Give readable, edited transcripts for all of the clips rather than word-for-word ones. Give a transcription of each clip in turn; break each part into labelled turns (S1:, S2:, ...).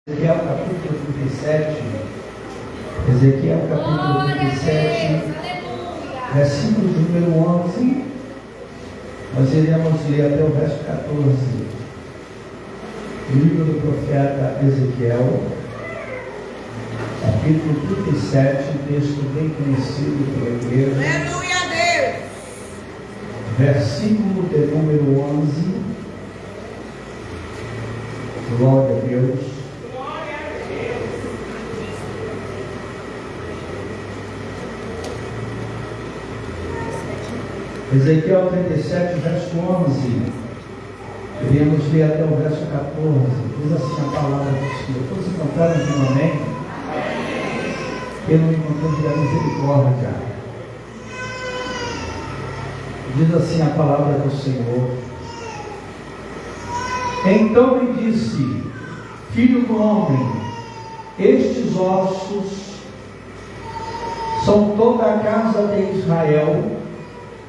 S1: Ezequiel capítulo 37, Ezequiel capítulo 37, versículo número 11, nós iremos ler até o verso 14, livro do profeta Ezequiel, capítulo 37, texto bem conhecido pela igreja.
S2: Aleluia a Deus!
S1: Versículo de número 11, glória a Deus. Ezequiel 37, verso 11, iremos ler até o verso 14, diz assim a palavra do Senhor. Todos encontraram de um amém? Quem não encontrou, diga misericórdia. Diz assim a palavra do Senhor. Então me disse, filho do homem, estes ossos são toda a casa de Israel.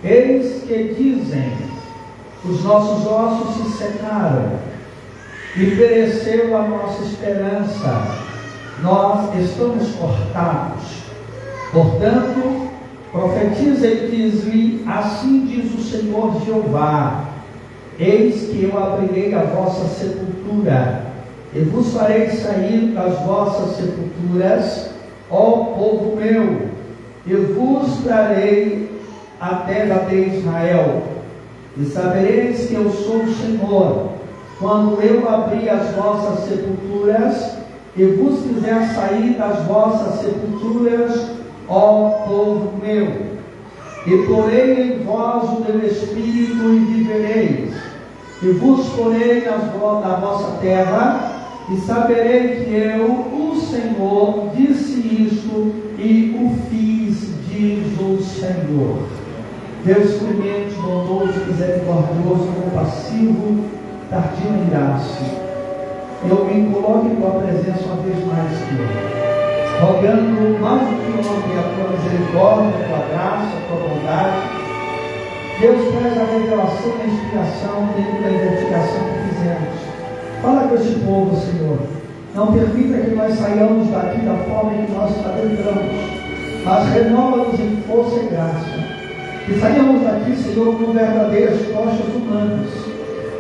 S1: Eis que dizem, os nossos ossos se secaram e pereceu a nossa esperança, nós estamos cortados. Portanto, profetiza e diz-lhe, assim diz o Senhor Jeová, eis que eu abrirei a vossa sepultura e vos farei sair das vossas sepulturas, ó povo meu, e vos trarei a terra de Israel, e sabereis que eu sou o Senhor, quando eu abrir as vossas sepulturas, e vos fizer sair das vossas sepulturas, ó povo meu, e porei em vós o meu espírito, e vivereis, e vos porei na vossa terra, e saberei que eu, o Senhor, disse isto, e o fiz, diz o Senhor. Deus clemente, bondoso, misericordioso, compassivo, tardio em graça, eu me coloco em tua presença uma vez mais, Senhor, rogando mais do que o nome, a tua misericórdia, a tua graça, a tua bondade. Deus, traz a revelação e a inspiração dentro da investigação que fizemos. Fala com esse povo, Senhor. Não permita que nós saiamos daqui da forma em que nós adentramos, mas renova-nos em força e graça. Que saímos daqui, Senhor, como verdadeiras tochas humanas.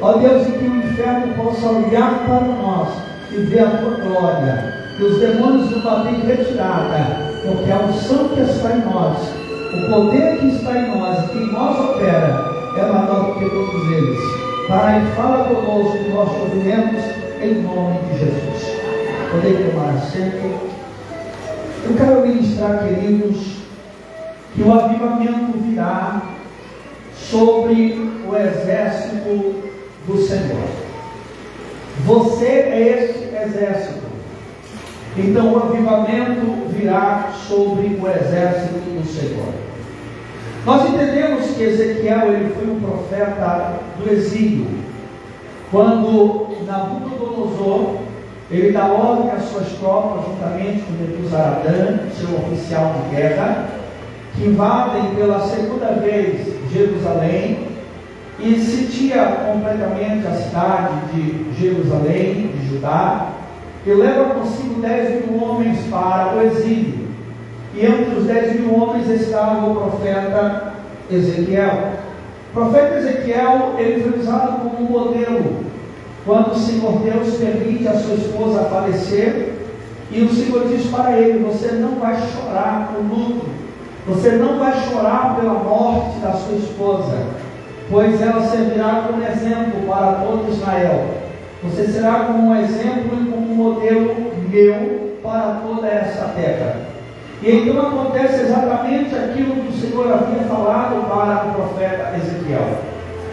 S1: Ó Deus, e que o inferno possa olhar para nós e ver a tua glória. Que os demônios não batem retirada, porque a unção que está em nós, o poder que está em nós e que em nós opera, é maior do que todos eles. Pai, fala conosco que nós te ouviremos em nome de Jesus. Podem tomar assento. Eu quero ministrar, queridos, que o avivamento virá sobre o exército do Senhor. Você é este exército. Então o avivamento virá sobre o exército do Senhor. Nós entendemos que Ezequiel ele foi um profeta do exílio. Quando Nabucodonosor ele dá ordem às suas tropas, juntamente com Nebuzaradã, seu oficial de guerra, que invadem pela segunda vez Jerusalém e sitia completamente a cidade de Jerusalém, de Judá, e leva consigo 10.000 homens para o exílio. E entre os 10.000 homens estava o profeta Ezequiel. O profeta Ezequiel ele foi usado como um modelo quando o Senhor Deus permite a sua esposa falecer, e o Senhor diz para ele: você não vai chorar o luto, você não vai chorar pela morte da sua esposa, pois ela servirá como exemplo para todo Israel. Você será como um exemplo e como um modelo meu para toda essa terra. E então acontece exatamente aquilo que o Senhor havia falado para o profeta Ezequiel.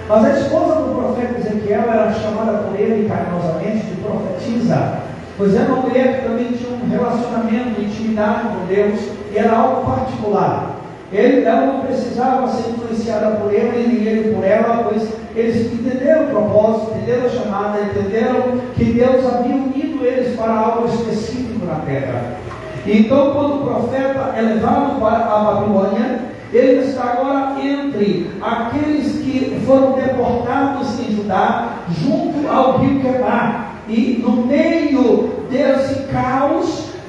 S1: Mas a esposa do profeta Ezequiel era chamada por ele carinhosamente de profetisa, pois era uma mulher que também tinha um relacionamento, intimidade com Deus, e era algo particular. Ela não precisava ser influenciada por ele, nem ele por ela, pois eles entenderam o propósito, entenderam a chamada, entenderam que Deus havia unido eles para algo específico na terra. E então, quando o profeta é levado para a Babilônia, ele está agora entre aqueles que foram deportados em Judá, junto ao rio Quebar, e no meio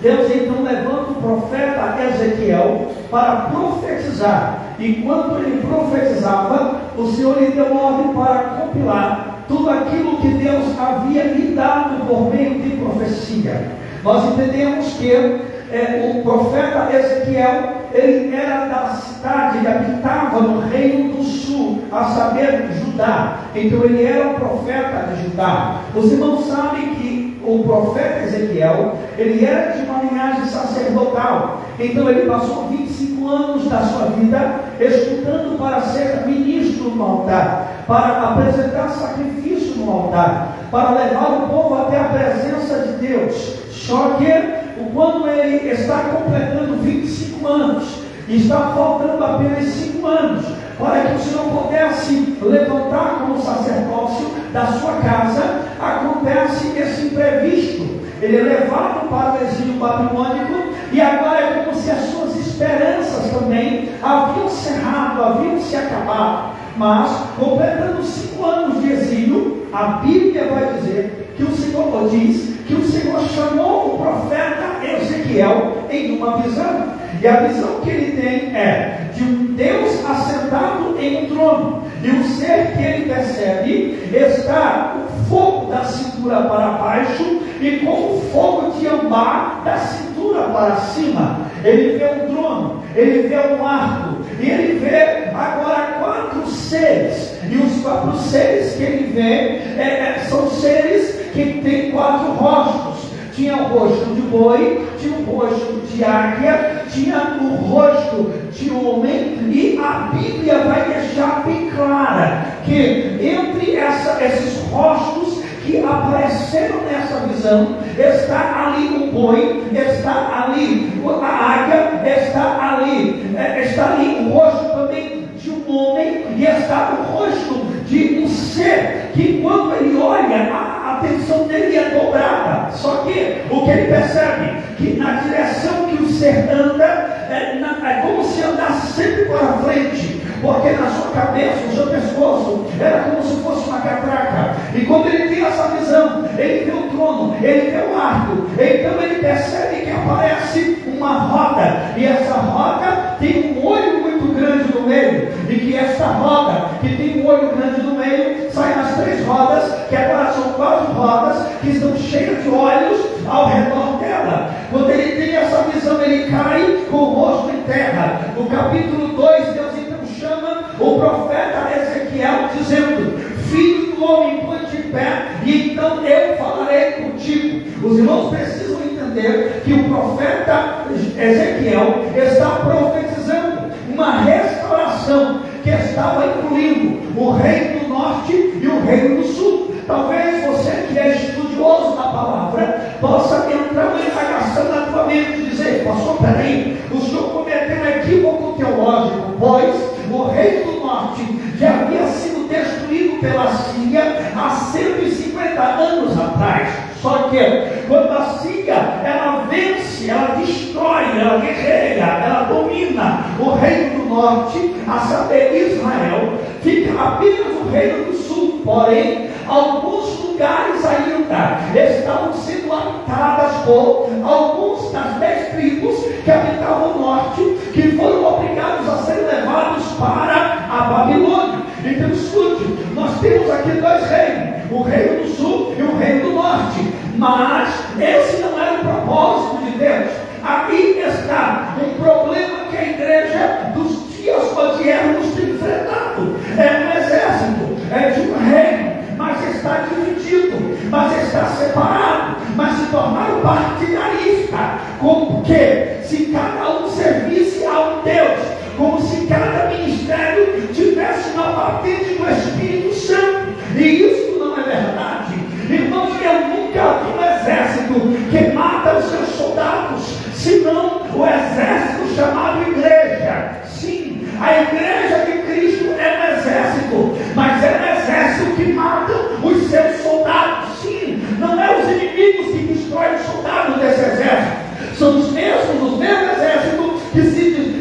S1: Deus então levanta o profeta Ezequiel para profetizar. E quando ele profetizava, o Senhor lhe deu ordem para compilar tudo aquilo que Deus havia lhe dado por meio de profecia. Nós entendemos que o profeta Ezequiel, ele era da cidade que habitava no reino do sul, a saber, Judá. Então ele era o profeta de Judá. Os irmãos sabem que o profeta Ezequiel, ele era de uma linhagem sacerdotal. Então ele passou 25 anos da sua vida estudando para ser ministro no altar, para apresentar sacrifício no altar, para levar o povo até a presença de Deus. Só que quando ele está completando 25 anos, está faltando apenas 5 anos para que o Senhor pudesse levantar como sacerdócio da sua casa, acontece esse imprevisto. Ele é levado para o exílio babilônico e agora é como se as suas esperanças também haviam cerrado, haviam se acabado. Mas, completando 5 anos de exílio, a Bíblia vai dizer que o Senhor diz que o Senhor chamou o profeta Ezequiel em uma visão. E a visão que ele tem é de um Deus assentado em um trono. E o ser que ele percebe está o fogo da cintura para baixo e com o fogo de ambar da cintura para cima. Ele vê um trono, ele vê um arco, e ele vê agora 4 seres. E os 4 seres que ele vê são seres que têm 4 rostos. Tinha o rosto de boi, tinha o rosto de águia, tinha o rosto de homem, e a Bíblia vai deixar bem clara que entre esses rostos que apareceram nessa visão, está ali o boi, está ali a águia, está ali o rosto também de um homem, e está o rosto de um ser que, quando ele olha, a atenção dele é dobrada. Só que o que ele percebe, que na direção que o ser anda, é como se andasse sempre para frente, porque na sua cabeça, no seu pescoço, era como se fosse uma catraca. E quando ele tem essa visão, ele vê o trono, ele vê o arco, então ele percebe que aparece uma roda, e essa roda tem um olho muito grande no meio, e que esta roda, que tem um olho grande no meio, sai nas 3 rodas, que agora são 4 rodas, que estão cheias de olhos ao redor dela. Quando ele tem essa visão, ele cai com o rosto em terra. No capítulo 2, Deus então chama o profeta Ezequiel, dizendo: filho do homem, põe-te em pé, e então eu falarei contigo. Os irmãos precisam entender que o profeta Ezequiel está profetizando uma restauração que estava incluindo o reino do norte e o reino do sul. Talvez você que é estudioso da palavra possa entrar uma indagação na tua mente e dizer: pastor, peraí, o senhor cometeu um equívoco teológico, pois o reino do norte já havia sido destruído pela Síria há 150 anos atrás. Só que quando a Síria, ela vence, ela destrói, ela guerreia, ela domina o reino do norte, a saber, Israel, fica apenas o reino do sul. Porém, alguns lugares ainda estavam sendo habitadas por alguns das 10 tribos que habitavam o norte, que foram obrigados a ser levados para a Babilônia. Então escute, nós temos aqui 2 reinos, o reino do sul e o reino do norte, mas esse não era o propósito de Deus. Aqui está um problema que a igreja dos dias modernos tem enfrentado. É um exército, é de um reino, mas está dividido, mas está separado, mas se tornaram partidarista, como que se cada um servisse a um Deus, como se cada ministério tivesse uma patente do Espírito Santo. E isso não é verdade. Irmãos, eu nunca vi um exército que mata os seus soldados, senão o exército chamado igreja. Sim, a igreja de Cristo é um exército, mas é um exército que mata os seus soldados. Sim, não é os inimigos que destroem os soldados desse exército, são os mesmos exércitos que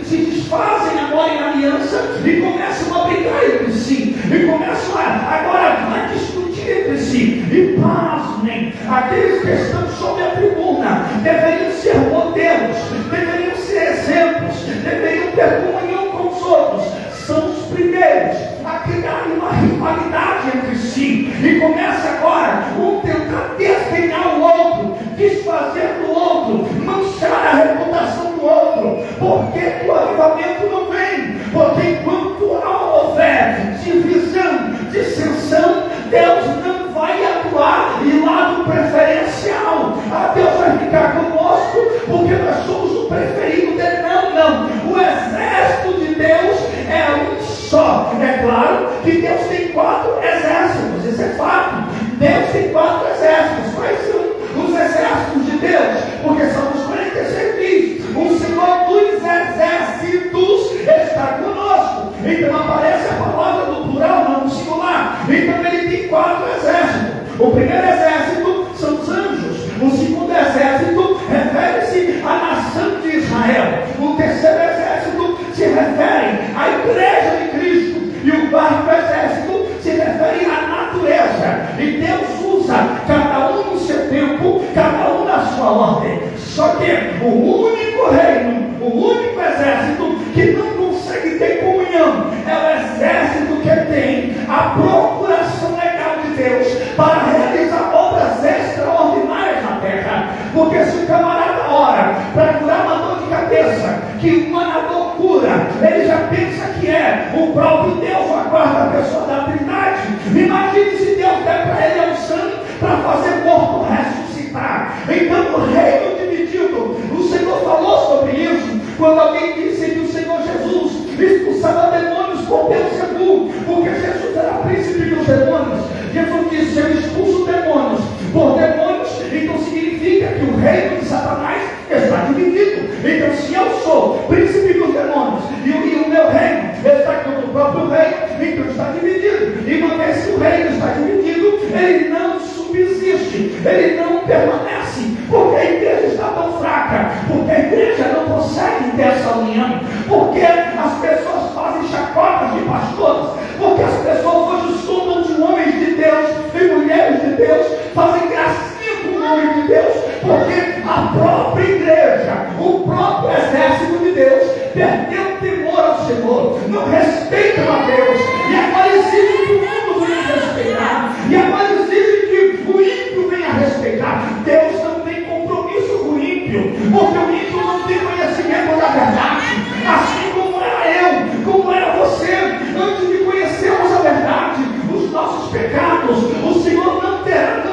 S1: se desfazem agora em aliança e começam a brigar entre si, e começam agora a discutir entre si. E pasmem, aqueles que estão sob a tribuna deveriam ser modelos, deveriam ser exemplos, deveriam ter comunhão com os outros. São os primeiros a criar uma rivalidade entre si, e começa agora um tentar desdenhar o outro, desfazer do outro, manchar a reputação do outro, porque o avivamento não vem, porque enquanto houver divisão, dissensão, Deus não vai atuar em lado preferencial. Deus vai ficar conosco porque nós somos o preferido dele. Não, o exército de Deus é um só. É claro que Deus tem 4 exércitos, isso é fato. Deus tem 4 exércitos. Quais são os exércitos de Deus? Porque são os 46.000. O Senhor dos exércitos está conosco. Então aparece a palavra do plural, não no singular. Então ele tem 4 exércitos. O primeiro exército são os anjos. O segundo exército refere-se à nação de Israel. O terceiro exército se refere à igreja de Cristo. E o quarto exército se refere à natureza. E Deus usa cada um no seu tempo, cada um na sua ordem. Só que o único reino, o único exército que não consegue ter comunhão é o exército que tem a procuração legal de Deus para realizar obras extraordinárias na terra. Porque se o camarada ora para curar uma dor de cabeça, que uma dor cura, ele já pensa que é o próprio Deus, a quarta pessoa da Trindade. Imagine se Deus der para ele a unção para fazer morto ressuscitar. Então o reino dividido, o Senhor falou sobre isso quando alguém disse que o Senhor Jesus expulsava demônios por Beelzebul, porque Jesus era príncipe dos demônios. Jesus disse: eu expulso demônios por demônios, então significa que o reino de Satanás está dividido. Então se eu sou príncipe dos demônios e o meu reino está contra o próprio reino, então está dividido. E uma vez que o reino está dividido, ele não subsiste, ele não permanece, porque a igreja está tão fraca, porque a igreja não consegue ter essa união, porque as pessoas fazem chacotas de pastores, porque as pessoas hoje estudam de homens de Deus e mulheres de Deus, fazem gracinha com o nome de Deus, porque a própria igreja, o próprio exército de Deus perdeu o temor ao Senhor, não respeitam a Deus, e agora exige que o mundo venha respeitar, e agora exige que o ímpio venha respeitar. Deus não tem compromisso com o ímpio, porque o ímpio não tem conhecimento da verdade, assim como era eu, como era você, antes de conhecermos a verdade, os nossos pecados, o Senhor não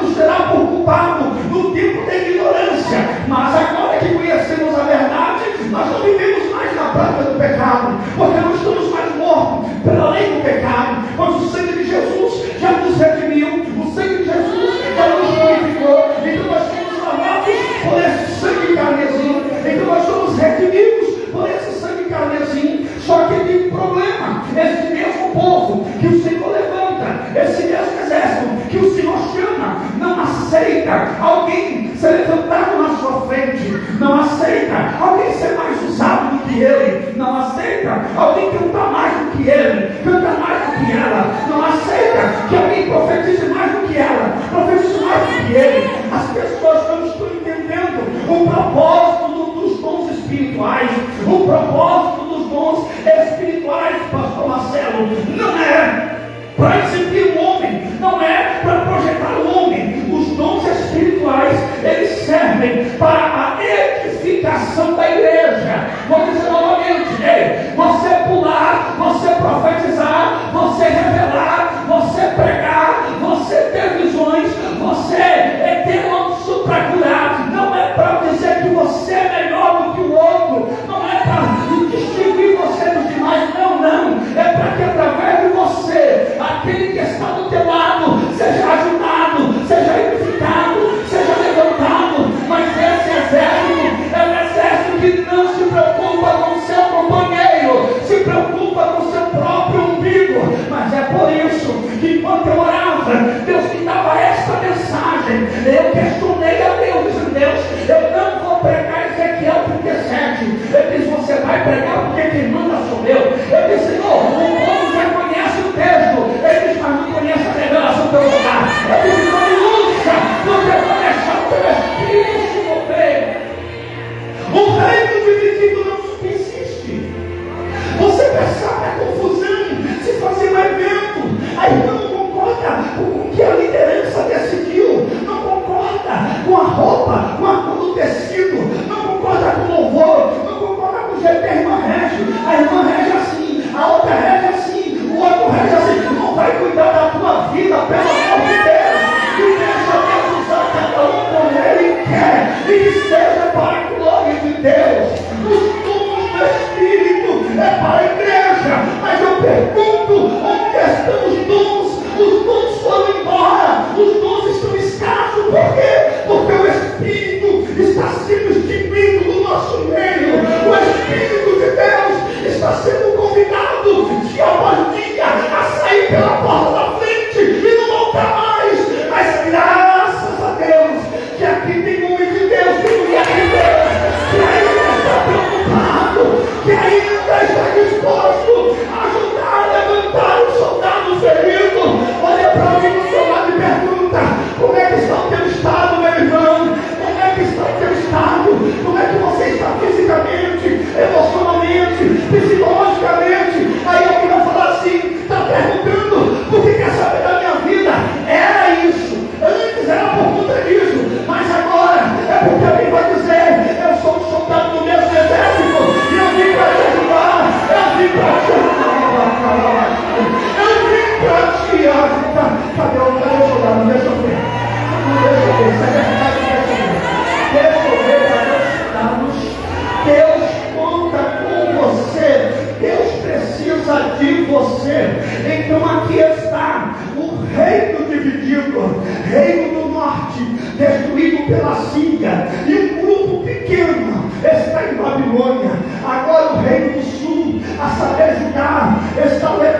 S1: nos terá por culpado no tempo da ignorância, mas agora que conhecemos a verdade, nós não vivemos mais na prática do pecado, porque não estamos mais mortos pela lei do pecado, pois o sangue de Jesus já nos redimiu, o sangue de Jesus já nos purificou, então nós somos lavados por esse sangue carmesim, então nós somos redimidos por esse sangue carmesim. Só que tem um problema: esse mesmo povo que o Senhor levanta, esse mesmo exército que o Senhor chama, não aceita alguém ser levantado na sua frente, não aceita alguém ser mais usado do que ele, não aceita alguém cantar mais do que ele, cantar mais do que ela, não aceita que alguém profetize mais do que ela, profetize mais do que ele. As pessoas não estão entendendo o propósito dos dons espirituais, o propósito dos dons espirituais, pastor Marcelo, não é para exibir o homem, não é para projetar o homem. Os dons espirituais, eles servem para a edificação da igreja. Vou dizer novamente: você pular, você profetizar, você revelar, você pregar, você ter visões, você ter um para curar, não é para dizer que você é melhor do que o outro, não é para distinguir você dos demais, não, é para que através de você, aquele que está do teu lado seja ajudado, seja edificado, seja levantado. Mas esse exército é um exército que não se preocupa com o seu companheiro, se preocupa com o seu próprio umbigo. Mas é por isso que enquanto eu orava, Deus me dava esta mensagem. Eu questionei a Deus, disse: Deus, eu não vou pregar Ezequiel 37. Ele disse: você vai pregar porque quem manda sou eu. Eu disse: Senhor, o povo já conhece o texto. Ele disse: mas não conhece a revelação do lugar. Eu disse: não me usa, porque eu vou deixar o teu espírito se mover. O e que seja para a glória de Deus. Os dons do Espírito é para a igreja, mas eu pergunto, onde estão os dons? Os dons foram embora, os dons estão escassos. Por quê? Porque o Espírito está sendo extinguido do nosso meio. O Espírito de Deus está sendo convidado dia após dia a sair pela porta da frente e não voltar mais. Mas graças a Deus que aqui tem homem de Deus, tem mulher de Deus, que ainda está preocupado, que ainda está disposto a ajudar a levantar o soldado ferido. Olha para mim no seu lado e pergunta: como é que está o teu estado, meu irmão? Como é que está o teu estado? Como é que você está fisicamente, emocionalmente, psicologicamente? Aí alguém vai falar assim, está perguntando por que quer saber da minha vida? Era isso, antes era por conta disso, mas agora é porque alguém vai dizer: eu sou um soldado do mesmo exército e eu vim para te ajudar, eu vim para te ajudar, eu vim para te ajudar. Cadê o soldado? Deixa eu ver, isso é verdade, deixa eu ver, Deus conta com você, Deus precisa de você. Então aqui está o reino dividido, reino do norte destruído pela Síria, e um grupo pequeno está em Babilônia. Agora o reino do sul, a saber, Judá,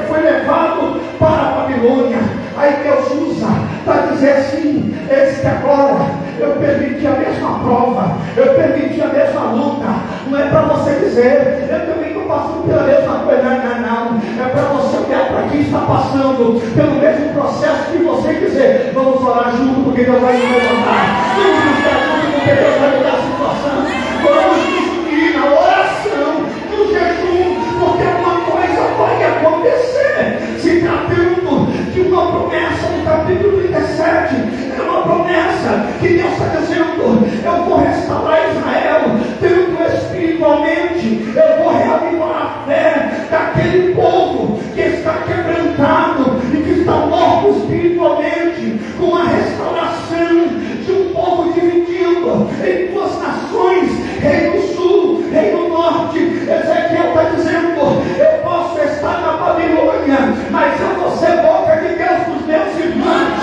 S1: foi levado para a Babilônia. Aí Deus usa para dizer assim: eis que agora eu permiti a mesma prova, eu permiti a mesma luta. Não é para você dizer: eu também estou passando pela mesma coisa. Não. É para você olhar para quem está passando pelo mesmo processo que você e dizer: vamos orar junto, porque Deus vai nos levantar. Vamos buscar junto, porque Deus vai mudar a situação. Vamos nos unir na oração, no jejum, porque alguma coisa vai acontecer. Se tratando de uma promessa no capítulo 37, é uma promessa que Deus está dizendo: eu vou restaurar Israel, tanto espiritualmente, eu vou reavivar a fé daquele povo que está quebrantado e que está morto espiritualmente, com a restauração de um povo dividido em duas nações, reino sul, reino norte. Ezequiel está dizendo: eu posso estar na Babilônia, mas eu vou ser boca de Deus dos meus irmãos.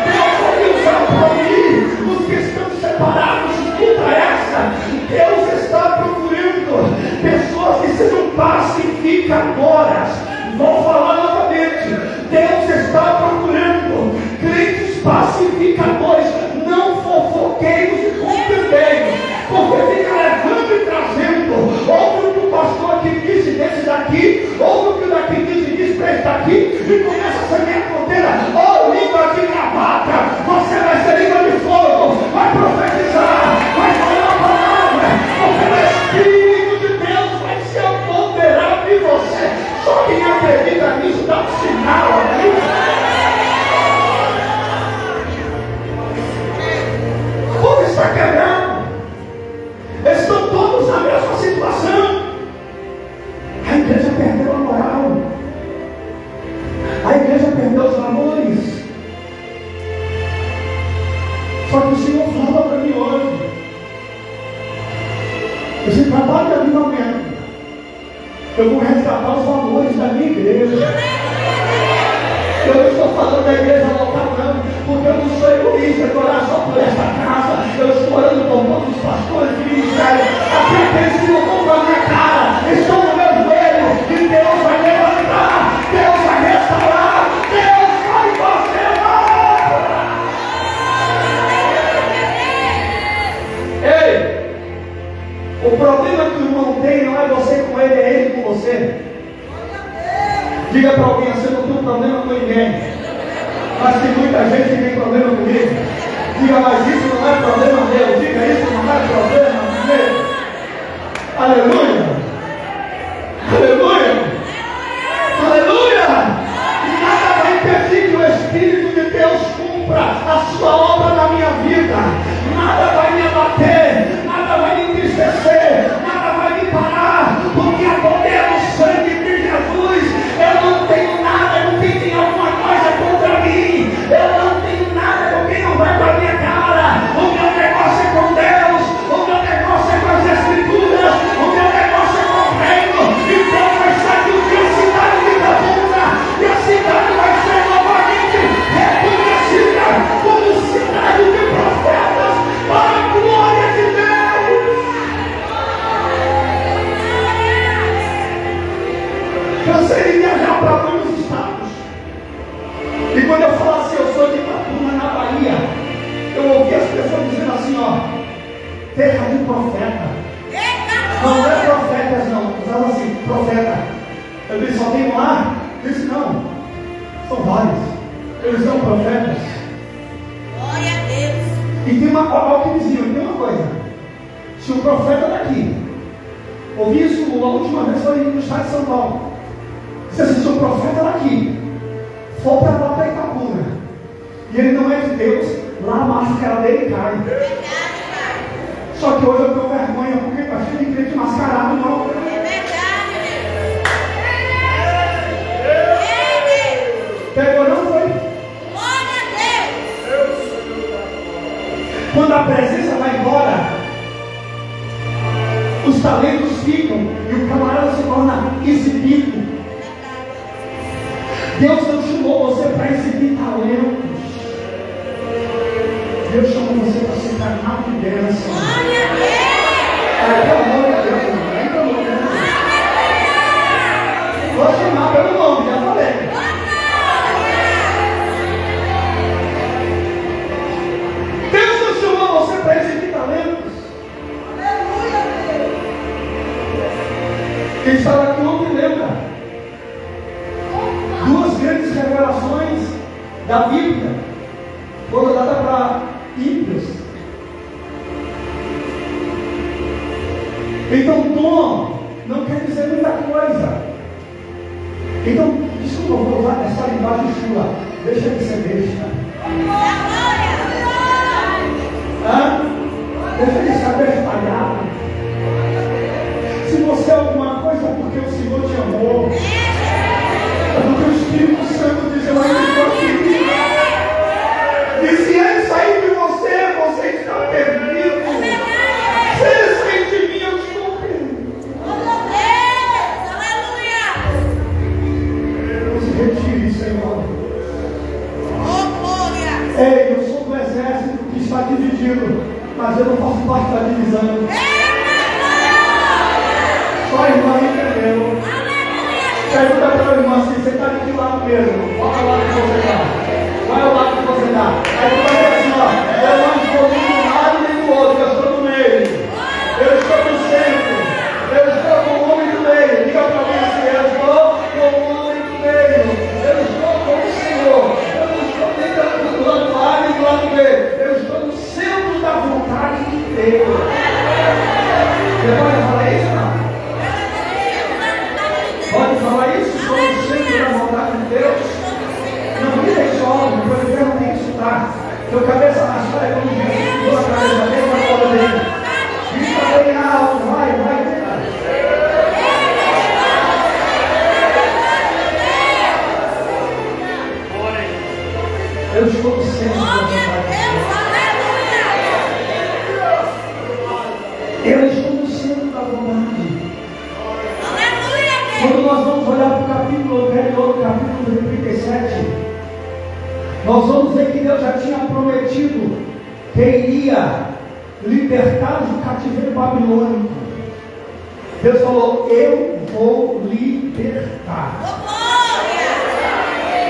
S1: Deus vai usar para mim os que estão separados. Escuta essa: Deus está procurando pessoas que sejam pacificadoras. Vou falar novamente: Deus está procurando crentes pacificadores, não fofoqueiros e contendeiros, porque fica levando e trazendo. Ouve o que o pastor aqui disse desse daqui, ouve o que o daqui disse para esse daqui, e começa a ser a fronteira. Ó, língua de gravata, você vai ser língua de fogo, vai profetizar, vai falar a palavra, porque o Espírito de Deus vai se apoderar de você. Só quem acredita nisso dá um sinal aqui. O povo está quebrando, estão todos na mesma situação. A igreja perdeu a moral, a igreja perdeu os valores. Só que o Senhor fala para mim hoje: esse trabalho de avivamento, eu vou resgatar os valores da minha igreja. Eu não estou falando da igreja local não, porque eu não sou egoísta de orar só por esta casa. Eu estou orando por todos os pastores de ministério, aqueles que não vão para a minha cara, estão no meu joelho, e Deus vai levantar, Deus vai restaurar, Deus vai fazer nada. Ei, o problema que o irmão tem não é você com ele, é ele com você. Diga para alguém: você não tem um problema com ninguém, mas tem muita gente que tem problema comigo. Diga: mas isso não é problema meu. Diga: isso não é problema meu. Aleluia, aleluia, aleluia. Nada vai impedir que o Espírito de Deus cumpra a sua obra na minha vida. Nada vai me abater, nada vai me entristecer, nada vai me parar, porque a poder do sangue de Jesus, eu não tenho nada com quem tem alguma coisa contra mim, eu não tenho nada com quem não vai para a minha cara. O meu negócio é com Deus, um profeta. Não é profetas, não. Usava assim, profeta. Eu disse, só tem um lá? Eu disse, não. São vários. Eles são profetas.
S2: Glória a Deus.
S1: E tem olha o que diziam, tem uma coisa. Se o profeta daqui, ouvi isso a última vez foi no estado de São Paulo. Disse assim, se o profeta daqui for para lá para Itapura, e ele não é de Deus, lá a máscara dele cai. Só que hoje eu tenho vergonha, porque está cheio de crente mascarado, não.
S2: É verdade, Deus.
S1: Pegou, não foi?
S2: Glória a Deus.
S1: Quando a presença vai embora, os talentos ficam e o camarada se torna exibido. Deus não chamou você para exibir talentos. Deus chamou você para ser canal de bênção.
S2: Glória a Deus.
S1: Pelo amor de Deus, irmão. Pelo amor de Deus. Vou chamar pelo nome, já falei. Deus não chamou você para exibir talentos. Quem estava aqui ontem lembra? Duas grandes revelações da Bíblia foram dadas para ímpios. Então, dom não quer dizer muita coisa. Então, desculpa, eu vou usar essa linguagem sua. Deixa de ser besta. Deixa de ser bestalhado. Se você é alguma coisa, é porque o Senhor te amou. É porque o Espírito Santo diz: eu ainda estou aqui. E se ele sair de você, você está perdido. Se ele sair de mim, eu estou perdido. Não se retire, Senhor. Ei, eu sou do exército que está dividido, mas eu não faço parte da divisão. Só a irmã entendeu. Pergunta para a irmã assim: você está de que lado mesmo? Qual é o lado que você está? Qual é o lado que você está? Aí tu vai dizer assim: ó, eu não estou nem de um lado nem do outro, eu estou no meio. Eu estou no centro. Eu estou com o homem do meio. Diga para mim assim: eu estou com o homem do meio. Eu estou com o Senhor. Eu não estou nem do lado A nem do lado B. Eu estou no centro da vontade de Deus. Você pode falar isso ou não? Pode falar isso? Estou no centro da vontade de Deus. Não me deixe óbvio, porque o inferno tem que estudar. Teu cabeça raspada é como Jesus pulou a cabeça dele na bola dele. Grita bem alto, vai, vai. Eu estou no centro da vontade de Deus. Eu estou no centro da vontade. Quando nós vamos olhar para o capítulo anterior, capítulo 37, nós vamos ver que Deus já tinha prometido que iria libertar do cativeiro babilônico. Deus falou: eu vou libertar.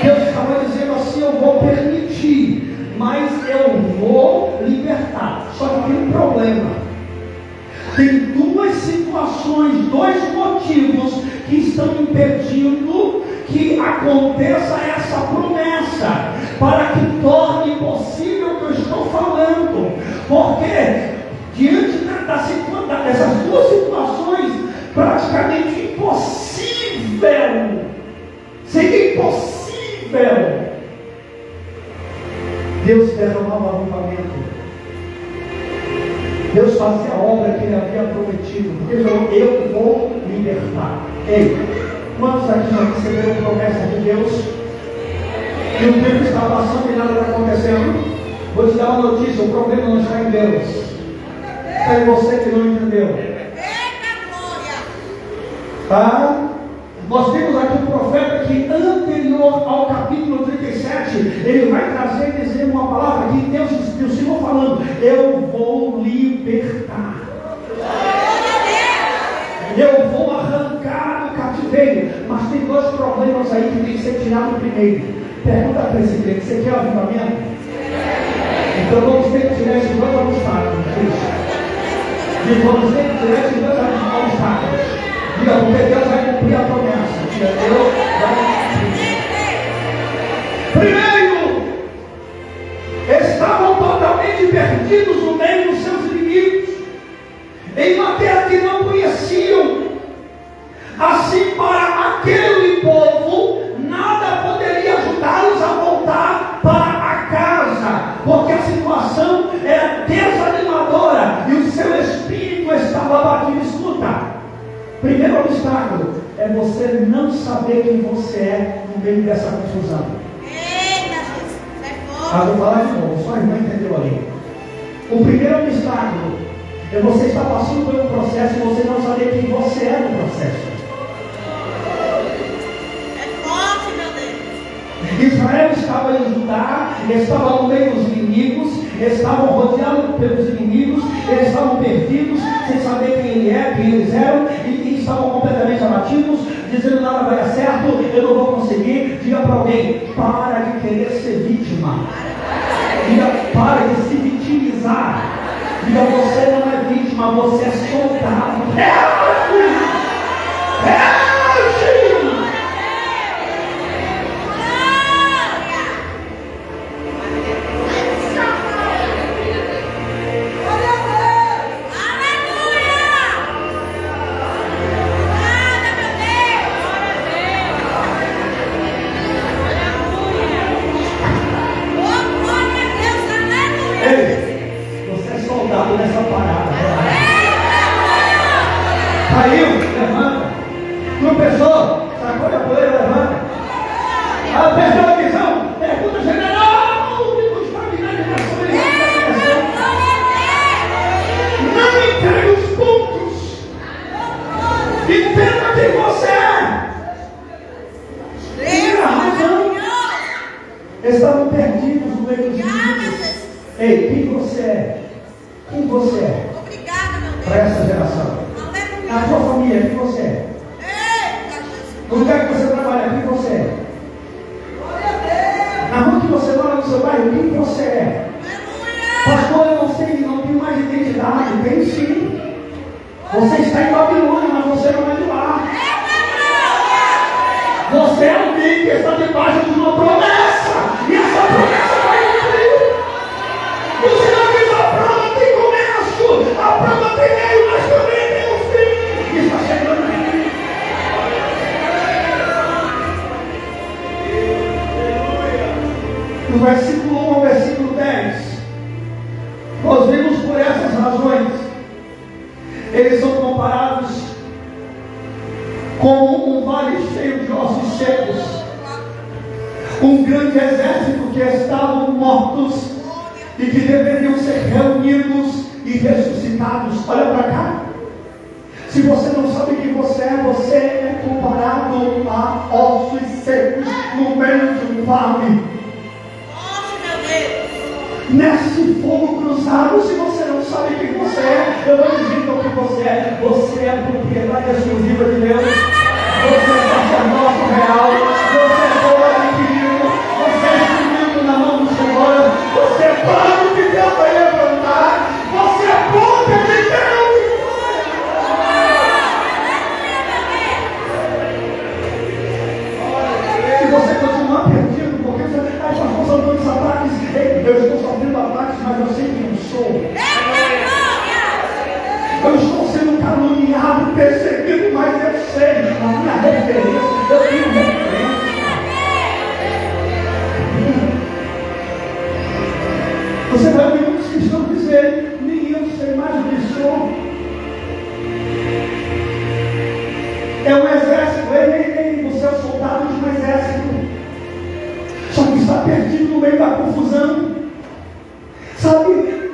S1: Deus estava dizendo assim: eu vou permitir, mas eu vou libertar. Só que tem um problema. Tem duas situações, dois motivos que estão impedindo que aconteça essa promessa, para que torne possível o que eu estou falando. Porque diante dessas duas situações, praticamente impossível, seria impossível Deus derramar o avivamento. Deus fazia a obra que Ele havia prometido, porque Ele falou: eu vou libertar. Ei, quantos aqui já receberam promessa de Deus? E o tempo está passando e nada está acontecendo? Vou te dar uma notícia: o problema não está em Deus, está em você que não entendeu. Tá? Nós temos aqui um profeta que, anterior ao capítulo 37, ele vai trazer e dizer uma palavra que Deus, o Senhor falando: eu vou libertar. Eu vou arrancar do cativeiro. Mas tem dois problemas aí que tem que ser tirado primeiro. Pergunta para esse crente: você quer avivamento? Então vamos ter que tirar esses dois obstáculos. E vamos ter que direto de Deus vai obstáculos. Diga, porque Deus vai cumprir a promessa. Diga, Deus vai cumprir. Primeiro, estavam totalmente perdidos no meio dos seus inimigos, em uma terra que não conheciam. Assim, para aquele povo, nada poderia ajudá-los a voltar para a casa, porque a situação era desanimadora e o seu espírito estava abatido. Escuta, primeiro obstáculo é você não saber quem você é no meio dessa confusão. Vou falar de novo, só a irmã entendeu ali. O primeiro obstáculo é você estar passando por um processo e você não saber quem você é no processo. Israel estava em Judá, estava no meio dos inimigos, estavam rodeados pelos inimigos, eles estavam perdidos, sem saber quem ele é, quem eles eram, e estavam completamente abatidos, dizendo nada vai dar certo, eu não vou conseguir. Diga para alguém, para de querer ser vítima. Diga, para de se vitimizar. Diga, você não é vítima, você é soldado. Reage! Nessa parada, caiu, levanta, tropeçou, sacou a poeira, levanta, perdeu a visão, pergunta general, não entregue os pontos, entenda quem você é. Tenha razão. Estavam perdidos no meio dos inimigos. Ei, quem você é? Quem você é?
S2: Obrigada, meu Deus.
S1: Para essa geração.
S2: Aleluia.
S1: A tua família, quem você é? No lugar que você trabalha, quem você é? Na rua que você mora, no seu bairro, quem você é? Pastor, eu não sei, não tenho mais identidade. Tem sim. Você está em Babilônia, mas você não é de lá. Você é alguém que está debaixo de uma promessa. E essa promessa vai cumprir. Você não fez a prova, tem começo. A prova tem meio, mas também tem um fim. Está chegando aqui. No versículo 1 ao versículo 10, nós vemos por essas razões, eles são comparados como um vale cheio de ossos secos, um grande exército que estavam mortos e que deveriam ser reunidos e ressuscitados. Olha para cá. Se você não sabe quem você é comparado a ossos secos no meio de um vale. Nesse fogo cruzado, se você não sabe quem você é, eu vou dizer então quem você é. Você é propriedade exclusiva de Deus. Você é sacerdócio real. Você é povo adquirido. Você é instrumento na mão do Senhor. Você é plano que Deus vai levantar. Você é ponta de Deus. Se você continuar perdido, porque você está passando todos os ataques, eu estou sofrendo ataques, mas eu sei quem eu sou. Eu estou sendo caluniado, perseguido, mas eu sei a minha referência. Eu tenho referência. Você vai ouvir muitos cristãos dizer: nem eu sei mais o que sou. É um exército, você é o soldado de um exército. Só que está perdido no meio da confusão. Sabe?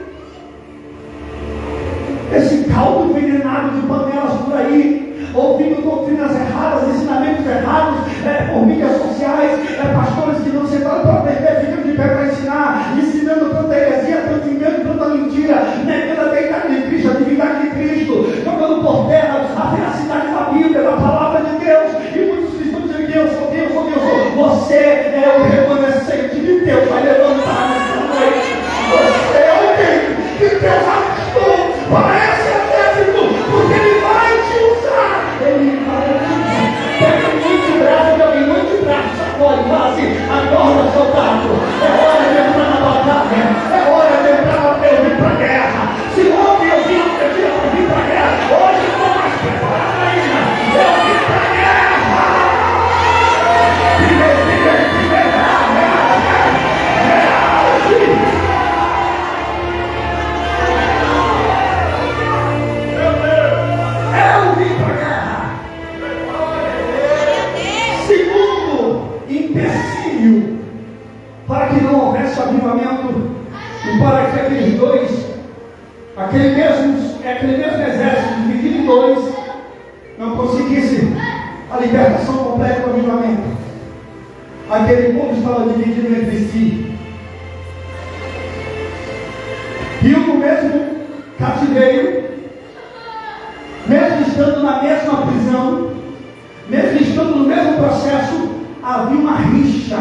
S1: Esse caldo envenenado de panelas por aí, ouvindo doutrinas erradas, ensinamentos errados, por mídias sociais, pastores que não se dão para perder, ficam de pé para ensinar, ensinando tanta heresia, tanto engano, tanta mentira, negando a deidade de Cristo, a divindade de Cristo, jogando por terra a veracidade da Bíblia, da palavra de Deus, e muitos cristãos dizem que eu sou Deus, sou Deus, sou. Você é o remanescente de Deus, vai levantar nessa noite. Você é alguém que Deus avistou para essa terra. mesmo exército dividido em dois não conseguisse a libertação completa do avivamento, aquele povo estava dividido entre si. E no mesmo cativeiro, mesmo estando na mesma prisão, mesmo estando no mesmo processo, havia uma rixa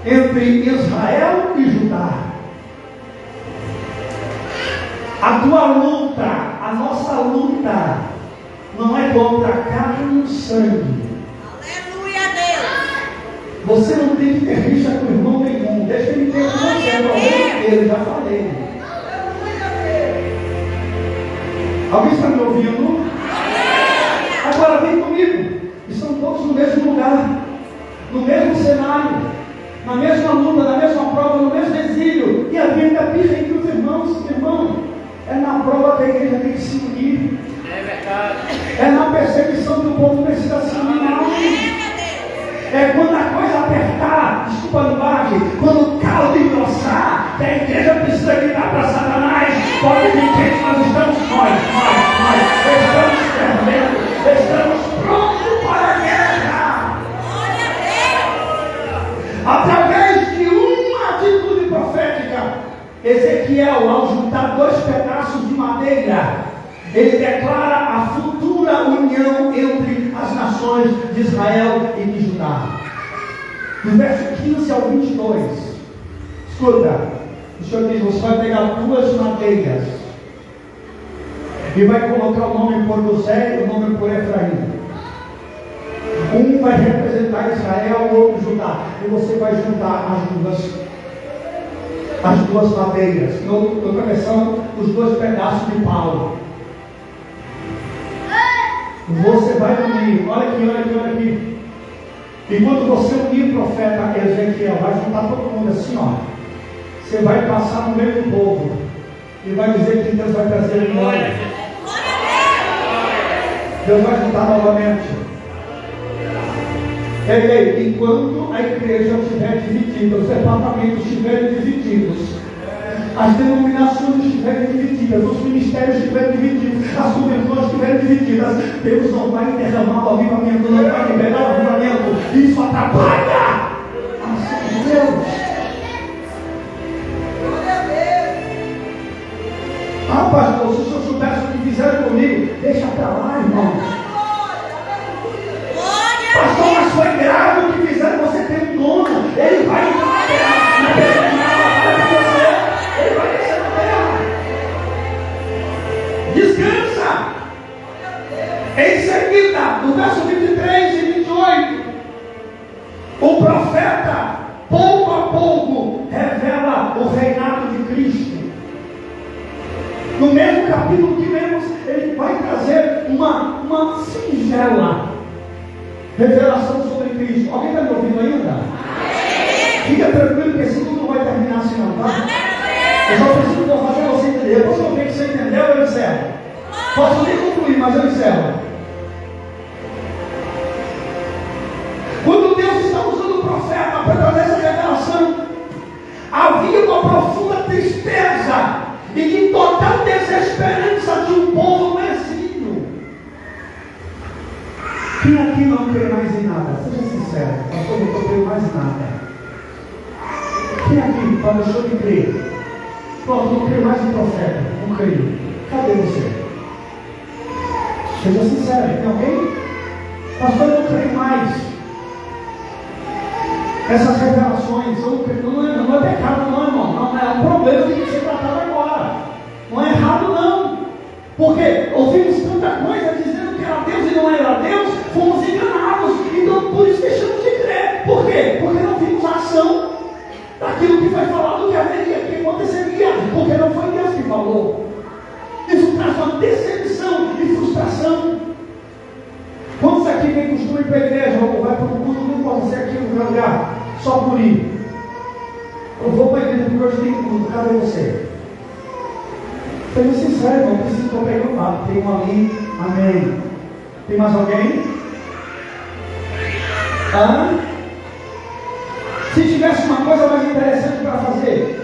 S1: entre Israel e Judá. A tua luta, a nossa luta, não é contra a carne e sangue.
S2: Aleluia, Deus.
S1: Você não tem que ter rixa com o irmão nenhum. Deixa ele ter com você, ele já falei. Alguém está me ouvindo? Agora vem comigo. Estão todos no mesmo lugar, no mesmo cenário, na mesma luta, na mesma prova, no mesmo exílio. E havia ainda birra entre os irmãos. Irmão, é na prova que a igreja tem que se unir.
S3: É verdade.
S1: É na perseguição que o povo precisa se unir. É quando a coisa apertar, desculpa a linguagem, quando o caldo engrossar, que a igreja precisa gritar para Satanás: pode vir quente, nós estamos estamos fervendo, estamos prontos para a guerra. Através de uma atitude profética, Ezequiel, ao juntar dois pedaços de madeira, ele declara a futura união entre as nações de Israel e de Judá. No verso 15 ao 22, escuta, o Senhor diz: você vai pegar duas madeiras e vai colocar o nome por José e o nome por Efraim. Um vai representar Israel, o outro Judá, e você vai juntar as duas madeiras. Em outra versão, os dois pedaços de pau. Você vai unir, olha aqui. E quando você unir o profeta Ezequiel, vai juntar todo mundo assim, ó. Você vai passar no meio do povo e vai dizer que Deus vai trazer ele embora. Deus vai juntar novamente. Ei, enquanto a igreja estiver dividida, os departamentos estiverem divididos, as denominações estiverem divididas, os ministérios estiverem divididos, as convenções estiverem divididas, Deus não vai derramar o avivamento, não vai liberar o avivamento. Isso atrapalha a ação de Deus. Ah, pastor, se o senhor soubesse o que fizeram comigo, deixa para lá, irmão. Pastor, mas foi grave o que fizeram, você tem um dono, ele vai entrar na terra. Ele vai descer na terra. Descansa. Em seguida, no verso 23 e 28, o profeta, pouco a pouco, revela o reinado de Cristo. No mesmo capítulo que lemos, ele vai trazer uma singela revelação sobre Cristo. Alguém está me ouvindo ainda? Fica tranquilo que esse tudo não vai terminar assim não, tá? Eu só preciso fazer você entender. Depois que eu ver que você entendeu, eu encerro. Posso nem concluir, mas eu encerro. Quando Deus está usando o profeta para trazer essa revelação, havia uma profunda tristeza e de total desesperança de um povo no exílio. Quem aqui não crê mais em nada? Seja sincero, pastor, eu não creio mais em nada. Quem aqui deixou de crer? Pronto, não creio mais em profeta, não creio. Cadê você? Seja sincero, tem alguém? Pastor, eu não creio mais. Essas revelações, não é pecado não, irmão. Não é um problema que tem que ser tratado agora. Não é errado não. Porque ouvimos tanta coisa dizendo que era Deus e não era Deus, fomos enganados. Então por isso deixamos de crer. Por quê? Porque não vimos a ação daquilo que foi falado que haveria, que aconteceria. Porque não foi Deus que falou. Isso traz uma decepção e frustração. Quantos aqui tem costume para a igreja ou vai para o culto, não pode ser aqui no lugar, só por ir? Eu vou para a igreja porque hoje tem culto, cadê você? Seja sincero, irmão, preciso estar perguntado. Tem um ali, amém. Tem mais alguém? Se tivesse uma coisa mais interessante para fazer,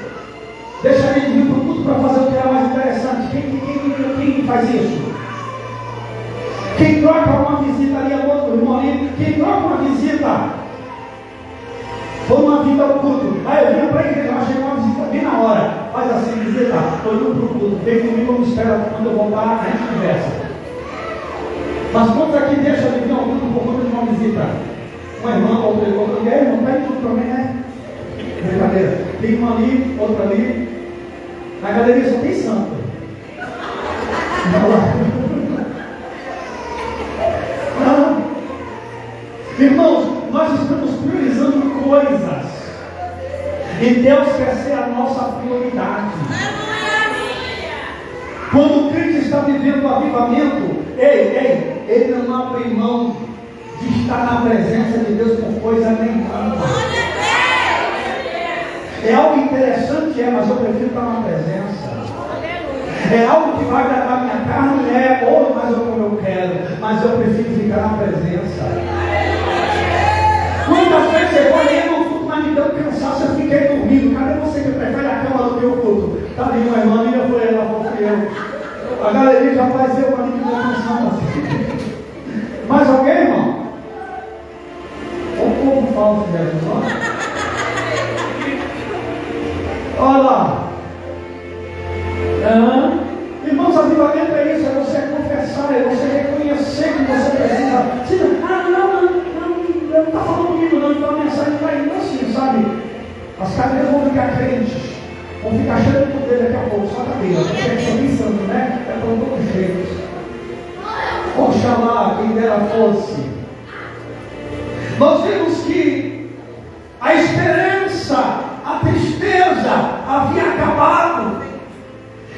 S1: deixaria de vir para o culto para fazer o que era mais interessante. Quem faz isso? Quem troca uma visita ali ao outro irmão ali, quem troca uma visita por uma vinda ao culto. Aí eu vim para a igreja, mas chegou uma visita bem na hora. Faz assim, visita, estou indo para o culto, vem comigo, não espera quando eu voltar, a gente conversa. Mas quantos aqui deixam de vir ao culto por conta de uma visita? Uma irmã, outra, e aí, não está em tudo também, né? Brincadeira. Tem uma ali, outra ali. Na galeria só tem santo. Não. Irmãos, nós estamos priorizando coisas. E Deus quer ser a nossa prioridade. Quando o crente está vivendo o avivamento, ele não abre mão de estar na presença de Deus por coisa nenhuma. É algo interessante, mas eu prefiro estar na presença. É algo que vai agradar a minha carne, ou mais ou como eu quero, mas eu prefiro ficar na presença. Quantas vezes você foi aí no culto, mas me deu cansaço, eu fiquei dormindo. Cadê você que prefere a cama do meu culto? Tá ali uma irmã, minha foi ela, foi eu. A galeria já faz eu ali que deu cansaço. Mais alguém, irmão? Ou como falso de Jesus? Olha lá. Irmãos, avivamento é isso, é você confessar, é você reconhecer que você precisa. Não está falando comigo, não. Então a mensagem está indo assim, sabe? As cadeiras vão ficar crentes, vão ficar cheias de poder daqui a pouco, só cadeira. Porque é pensando, né? É para todos jeitos. Oxalá, quem dera fosse. Nós vimos que a esperança, a tristeza havia acabado,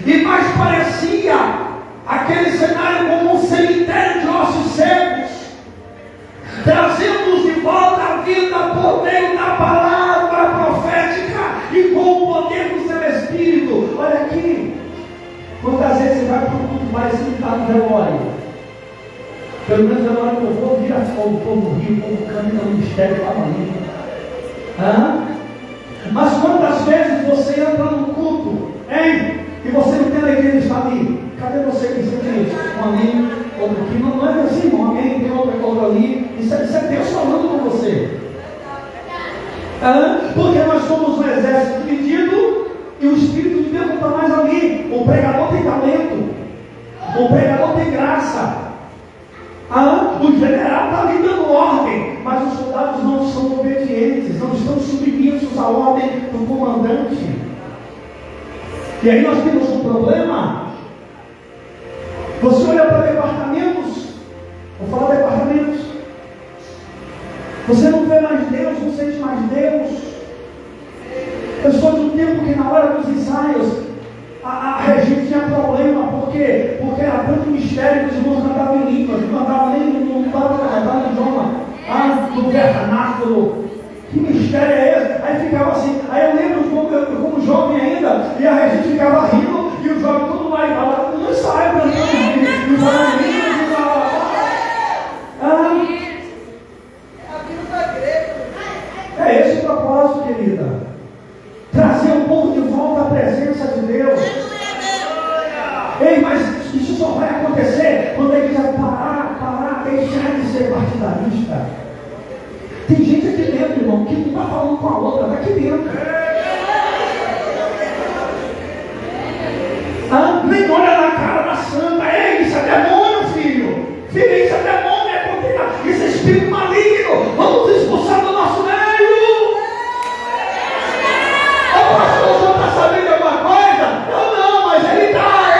S1: e mais parecia aquele cenário como um cemitério de ossos secos, trazendo-nos de volta à vida por meio da palavra profética e com o poder do seu Espírito. Olha aqui, quantas vezes você vai para o culto, vai sentar no velório? Pelo menos na hora que eu vou, vira fogo, o povo rio, o povo canta no mistério lá ali. Mas quantas vezes você entra no culto, hein? E você não tem alegria de estar ali? Cadê você que sente um ali, outro aqui? Não é assim, irmão. Alguém tem outro ali. Isso é Deus falando com você. Porque nós somos um exército dividido e o Espírito de Deus não está mais ali. O pregador tem talento, o pregador tem graça. O general está ali dando ordem, mas os soldados não são obedientes, não estão submissos à ordem do comandante. E aí nós temos um problema. Você olha para departamentos, vou falar departamentos, você não vê mais Deus, não sente mais Deus. Eu sou de um tempo que na hora dos ensaios a Regina tinha problema, por quê? Porque era tanto mistério que os irmãos cantavam em línguas, não cantavam nem no idioma, no vernáculo. Que mistério é esse? Aí ficava assim, aí eu lembro como jovem ainda, e a Regina ficava rindo, e o jovem todo lá e falava, não sai cantando, e falando em línguas, e falava, é esse o propósito, querida. Trazer o povo de volta à presença de Deus. Ei, mas isso só vai acontecer quando a igreja parar, deixar de ser partidarista. Tem gente aqui dentro, irmão, que não está falando com a outra, está aqui dentro. Nem olha na cara da santa. Ei, isso é demônio, filho. Filho, isso é demônio, é porque isso é espírito maligno. Vamos expulsar do nosso meio. O pastor já está sabendo de alguma coisa? Não, mas ele fala.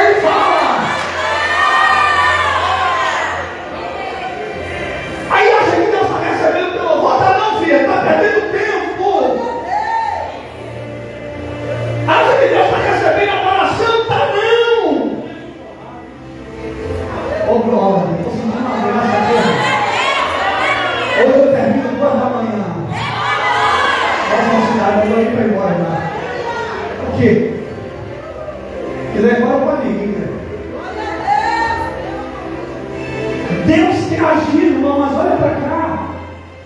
S1: Aí acha que Deus está recebendo teu louvor? Tá não, filha, está perdendo tempo. Acha que Deus está recebendo a adoração? Tá não. Ô glória, estou sentindo uma graça aqui. Hoje eu termino 2 da manhã. Nossa cidade, eu vou ir para embora lá. O quê? Quiser embora para mim, né? Deus quer agir, irmão, mas olha para cá.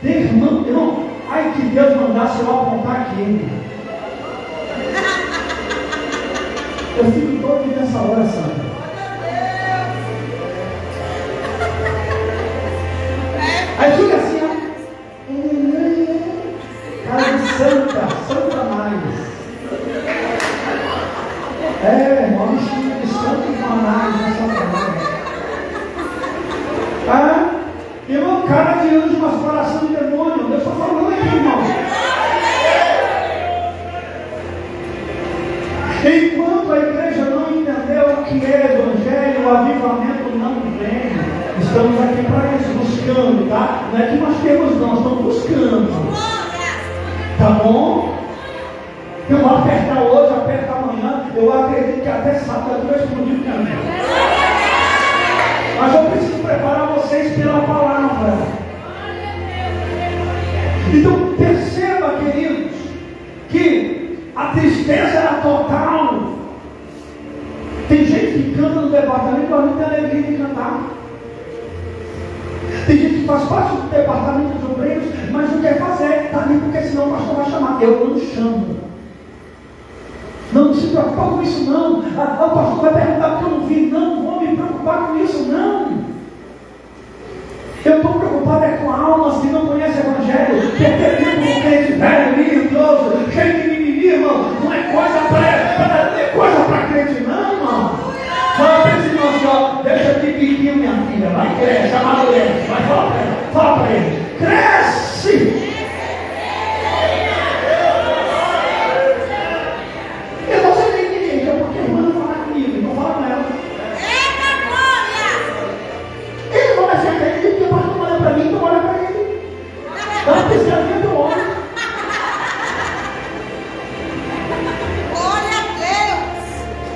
S1: Irmão, ai que Deus mandasse eu apontar aqui. Eu fico nessa hora santa. Aí fica assim, ó. Cara de santa mais. Irmão, mistura de santo com análise nessa palavra. Irmão, cara de anjo, mas coração de demônio. Deus está falando aqui, irmão. Enquanto a igreja não entendeu o que é evangelho, o avivamento não vem. Estamos aqui para isso, buscando, tá? Não é que nós temos, não, estamos buscando. Tá bom? Eu vou apertar hoje, aperta amanhã. Eu acredito que até sábado eu respondi o caminho. Mas eu preciso preparar vocês pela palavra. Então perceba, queridos, que a tristeza era total. Tem gente que canta no departamento, mas não tem alegria de cantar. Tem gente que faz parte do departamento de obreiros, mas não quer fazer. Está ali porque senão o pastor vai chamar. Eu não chamo. Não se preocupa com isso não. O pastor vai perguntar porque eu não vi. Não vou me preocupar com isso não. Eu estou preocupado com almas que não conhecem o evangelho. Perder tempo com crente velho, idoso, cheio de mimimi, irmão. Não é coisa para crente não, irmão. Fala para esse irmão assim, ó, deixa de piquinho, minha filha. Vai crescer, chama a mulher. Vai, fala para ele. Cresce!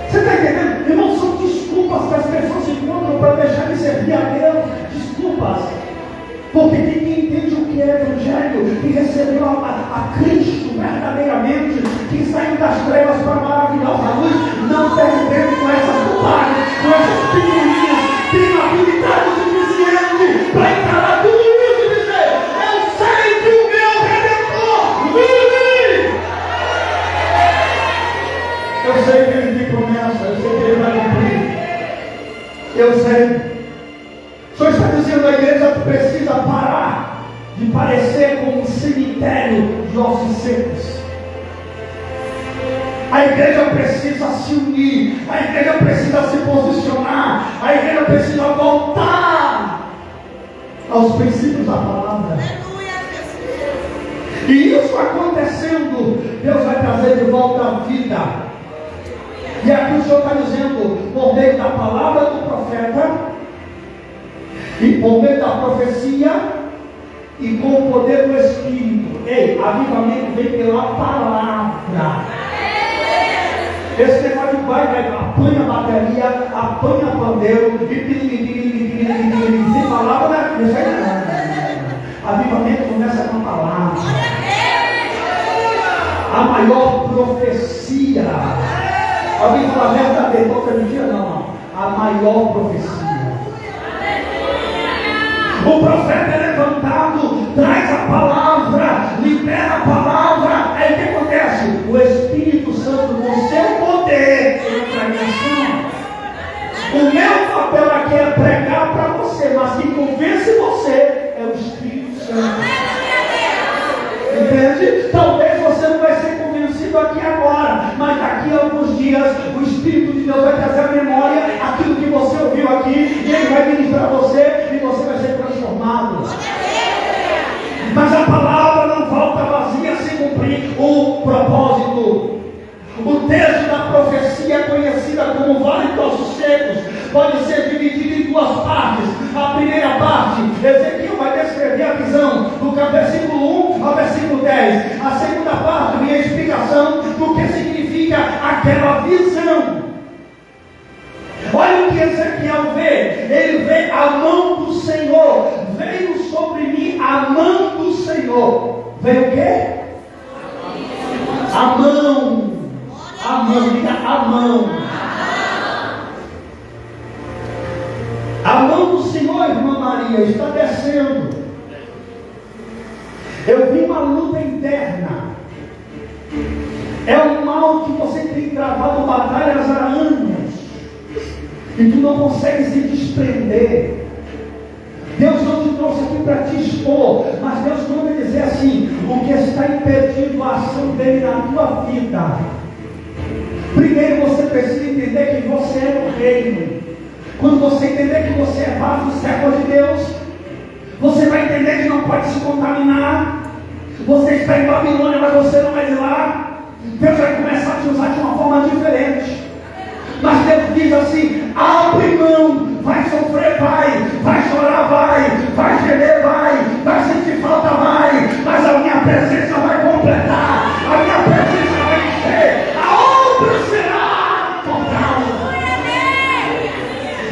S1: Você está entendendo? Irmão, são desculpas que as pessoas encontram para deixar de servir a Deus. Desculpas. Porque tem quem entende o que é evangelho, que recebeu a Cristo verdadeiramente, que saiu das trevas para a maravilhosa luz, não perde tempo com essas bobagens, com essas pequenininhas, tem habilidade suficiente para encarar tudo isso e dizer: eu sei que o meu Redentor vive! Eu sei que ele tem promessa, eu sei que ele vai cumprir. Eu sei. O Senhor está dizendo à igreja que precisa parar de parecer como um cemitério de ossos secos. A igreja precisa se unir, a igreja precisa se posicionar, a igreja precisa voltar aos princípios da palavra. E isso acontecendo, Deus vai trazer de volta a vida. E aqui o Senhor está dizendo, por meio da palavra do profeta, e por meio da profecia, e com o poder do Espírito. Ei, avivamento vem pela palavra. Esse negócio de vai, apanha a bateria, apanha pandeiro, e sem palavra, isso aí não. Avivamento começa com a palavra. A maior profecia. Alguém fala verdadeiro, outra mentira? Não. A maior profecia. O profeta é levantado, traz a palavra, libera a palavra. Aí o que acontece? O Espírito Santo, com seu poder, entra em ação. O meu papel aqui é pregar para você, mas quem convence você é o Espírito Santo. Entende? Talvez você não vai ser convencido aqui agora, mas daqui a alguns dias o Espírito de Deus vai trazer à memória aquilo que você ouviu aqui, e ele vai ministrar você e você vai ser transformado. Mas a palavra não volta vazia sem cumprir o propósito. O texto da profecia, conhecida como Vale dos Ossos Secos, pode ser dividido em duas partes. A primeira parte, Ezequiel vai descrever a visão do versículo 1 ao versículo 10. A segunda parte vem a explicação do que significa aquela visão. Olha o que Ezequiel vê. Ele vê a mão do Senhor. Veio sobre mim a mão do Senhor. Veio o quê? A mão. A mão, diga a mão. A mão do Senhor, irmã Maria, está descendo. Eu vi uma luta interna. É um mal que você tem travado batalhas há anos. e tu não consegue se desprender. Deus não te trouxe aqui para te expor, mas Deus manda dizer assim: o que está impedindo a ação dele na tua vida. Primeiro você precisa entender que você é do reino. Quando você entender que você é vaso servo de Deus, você vai entender que não pode se contaminar. Você está em Babilônia, mas você não é de lá. Deus vai começar a te usar de uma forma diferente. Mas Deus diz assim: abre mão, vai sofrer, vai chorar, vai gemer, vai sentir falta, mas a minha presença vai completar, a minha presença vai encher, a obra será total.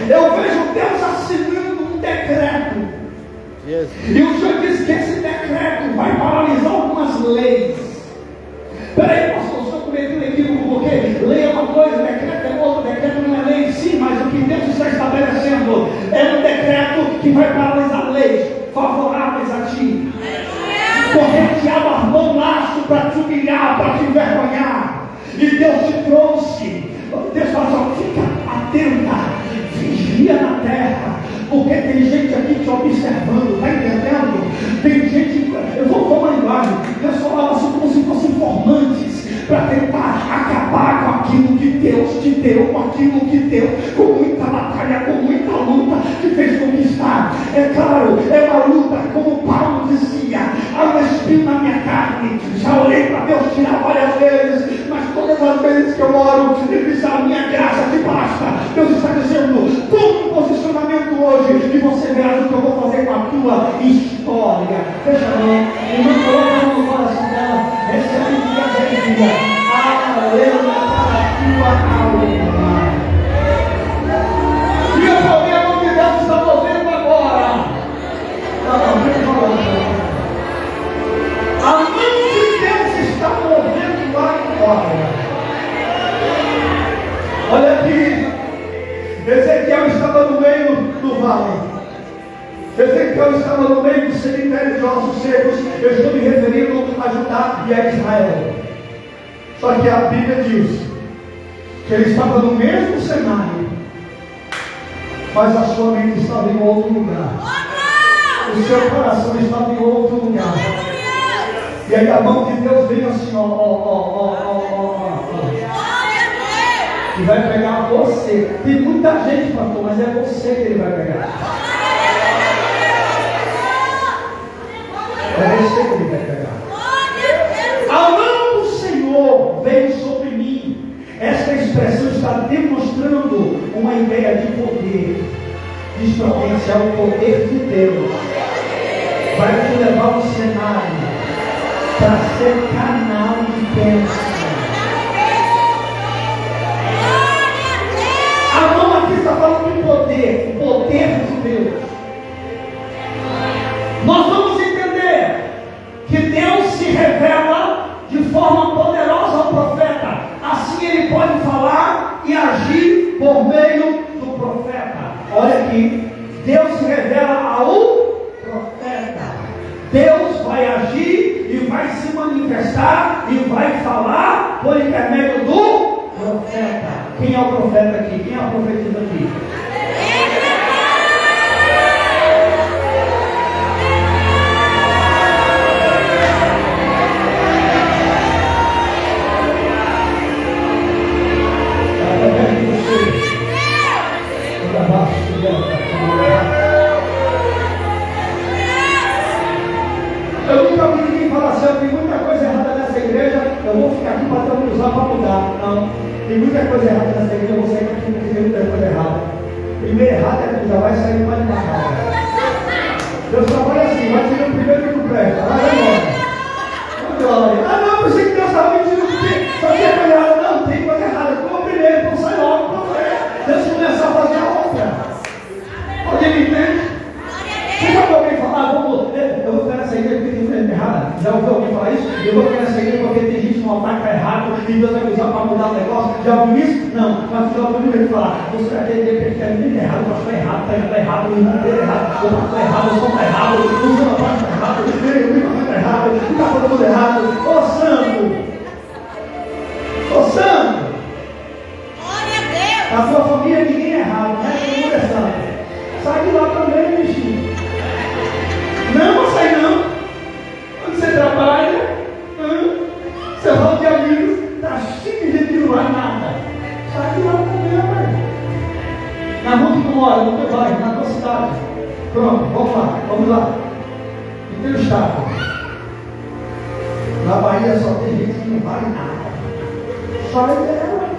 S1: Eu vejo Deus assinando um decreto, e o Senhor diz que esse decreto vai paralisar algumas leis. Peraí, pastor, o senhor cometeu um equívoco, porque lei é uma coisa, decreto é outra, decreto não é lei, sim, mas o que Deus está estabelecendo é um decreto que vai paralisar leis favoráveis a ti. Correr o diabo armou um laço para te humilhar, para te envergonhar, e Deus te trouxe. Deus fala assim: fica atenta, vigia na terra, porque tem gente aqui te observando, está entendendo? Tem gente, eu vou falar uma linguagem, Deus falava assim como se fossem informantes, para tentar acabar com aquilo que Deus te deu, com aquilo que Deus, com muita batalha, com muita luta, te fez conquistar. É claro, é uma luta, como Paulo dizia: há um espinho na minha carne. Já orei para Deus tirar várias vezes, mas todas as vezes que eu oro, Ele diz: a minha graça te basta. Deus está dizendo: tome um posicionamento hoje, e você verá o que eu vou fazer com a tua história. Veja bem, e não coloca a mão no coração dela, recebe de Deus, aleluia, para a tua alma. E eu vou ver a mão de Deus está movendo agora. A mão de Deus está movendo agora. Olha aqui, Ezequiel estava no meio do vale. Ezequiel estava no meio do cemitério de ossos secos. Eu estou me referindo a Judá e a Israel. Só que a Bíblia diz que ele estava no mesmo cenário, mas a sua mente estava em outro lugar. O seu coração estava em outro lugar. E aí a mão de Deus vem assim, e vai pegar você. Tem muita gente, pastor, mas é você que ele vai pegar. É você que ele vai pegar. A mão do Senhor veio sobre mim. Esta expressão está demonstrando uma ideia de poder. Diz para alguém: é o poder de Deus. Vai te levar ao cenário para ser canal de bênção. A mão aqui está falando de poder, o poder de Deus. Nós vamos entender que Deus se revela de forma poderosa ao profeta. Assim ele pode falar e agir por meio do profeta. Olha aqui, Deus se revela ao profeta. Deus vai agir e vai se manifestar e vai falar por intermédio do profeta. Quem é o profeta aqui? Quem é a profetisa aqui? Eu nunca vi ninguém falar assim: tem muita coisa errada nessa igreja, eu vou ficar aqui para me usar para mudar. Não, tem muita coisa errada nessa igreja, eu vou sair aqui porque tem muita coisa errada. Primeiro errado é que já vai sair mais de uma. Deus trabalha assim: vai tirar o primeiro que não presta, vai embora. Ah, não, pensei que Deus estava mentindo porque só tinha coisa errada. Não, tem coisa errada. Como o primeiro, então sai logo para frente. Deus começar a fazer a outra. Alguém me entende? Você já ouviu alguém falar: eu vou ficar nessa igreja porque tem coisa errada? Já ouviu alguém falar isso? Eu vou ficar nessa igreja porque tem gente no altar que está errado e Deus vai me usar para mudar o negócio. Já ouviu isso? Não, mas já ouviu ele falar: você vai ter que ficar errado, o pastor está errado, está errado, o irmão está errado, o pastor está errado, o som está errado, o seu rapaz está errado, o irmão está errado, está todo mundo errado. Ô santo! Ô santo! A sua família ninguém é errado, Pronto, vamos lá. Em teu estado. Na Bahia só tem gente que não vale nada. Só dela.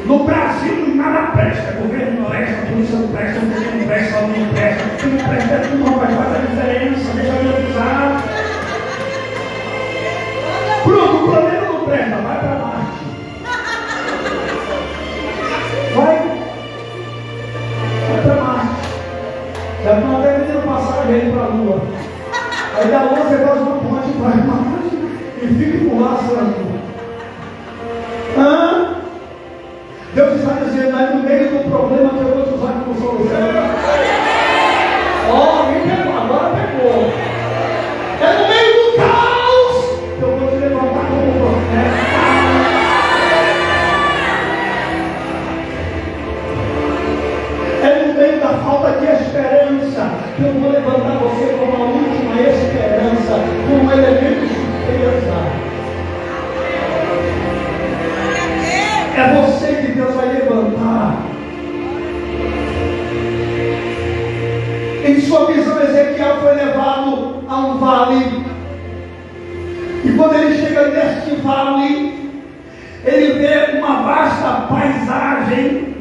S1: No Brasil nada presta. Governo não presta, a polícia não presta, o governo não presta, a não presta. O que não presta é tudo, não vai fazer a diferença. Deixa eu avisar. Pronto, o planeta não presta, vai para Marte. Vai para Marte. Já estão até vendendo passagem aí para a Lua. Aí da Lua você faz uma ponte para Marte e fica por lá santo. Deus está dizendo aí no meio do problema que eu vou te usar como solução. Me pegou, agora pegou. É no meio do caos que eu vou te levantar como profeta. É no meio da falta de esperança que eu vou levantar você como a última esperança, como um elemento de surpresa. É você que Deus vai levantar. Em sua visão, Ezequiel foi levado a um vale. E quando ele chega neste vale, ele vê uma vasta paisagem.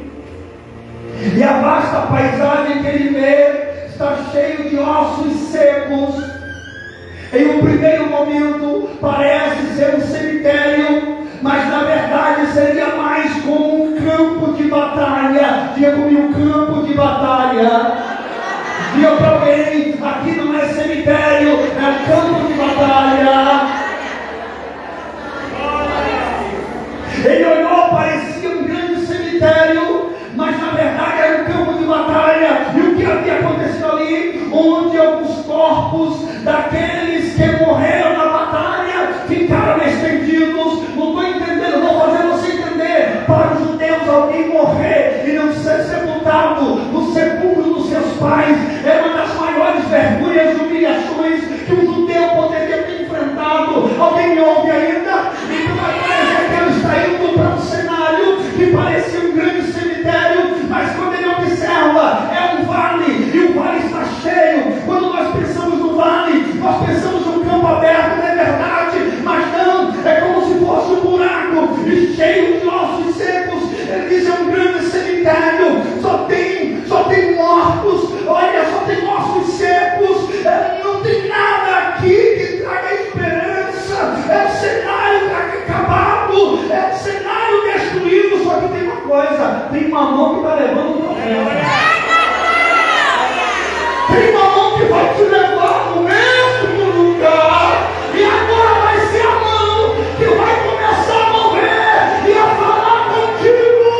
S1: E a vasta paisagem que ele vê está cheio de ossos secos. Em um primeiro momento parece ser um cemitério, mas na verdade seria mais como um campo de batalha. Diga comigo, um campo de batalha. Diga para alguém, aqui não é cemitério, é um campo de batalha. Ele olhou, parecia um grande cemitério, mas na verdade era um campo de batalha. E o que havia acontecido ali? Onde alguns corpos daqueles que morreram na batalha ficaram estendidos. Não estou entendendo, vou fazer você entender. Para os judeus, alguém morrer e não ser sepultado no sepulcro dos seus pais era uma das maiores vergonhas e humilhações que um judeu poderia ter enfrentado. Alguém me ouve ainda? Então agora Ezequiel está indo para um cenário que parecia um grande cemitério, mas quando ele observa, é um vale, e o vale está cheio. Quando nós pensamos no vale, nós pensamos num campo aberto, não é verdade? Mas não, é como se fosse um buraco, e cheio de ossos secos. Ele diz, é um grande cemitério, só tem mortos, olha, só tem ossos secos, não tem nada aqui que traga esperança. É um cenário acabado, é um cenário destruído. Só que tem uma coisa, tem uma mão que está levando o problema. Tem uma mão que vai te levar no mesmo lugar, e agora vai ser a mão que vai começar a mover e a falar contigo.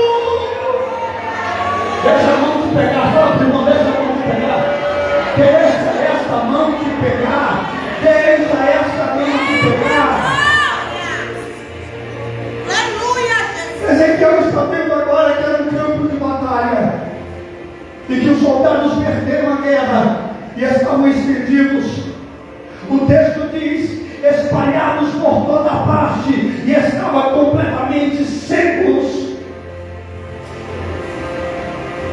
S1: Deixa a mão te pegar, fala para o irmão, deixa a mão te pegar. Deixa esta mão te pegar. Deixa esta mão te pegar. Ezequiel está vendo agora que era um campo de batalha, e que os soldados perderam a guerra e estavam estendidos. O texto diz, espalhados por toda parte, e estavam completamente secos.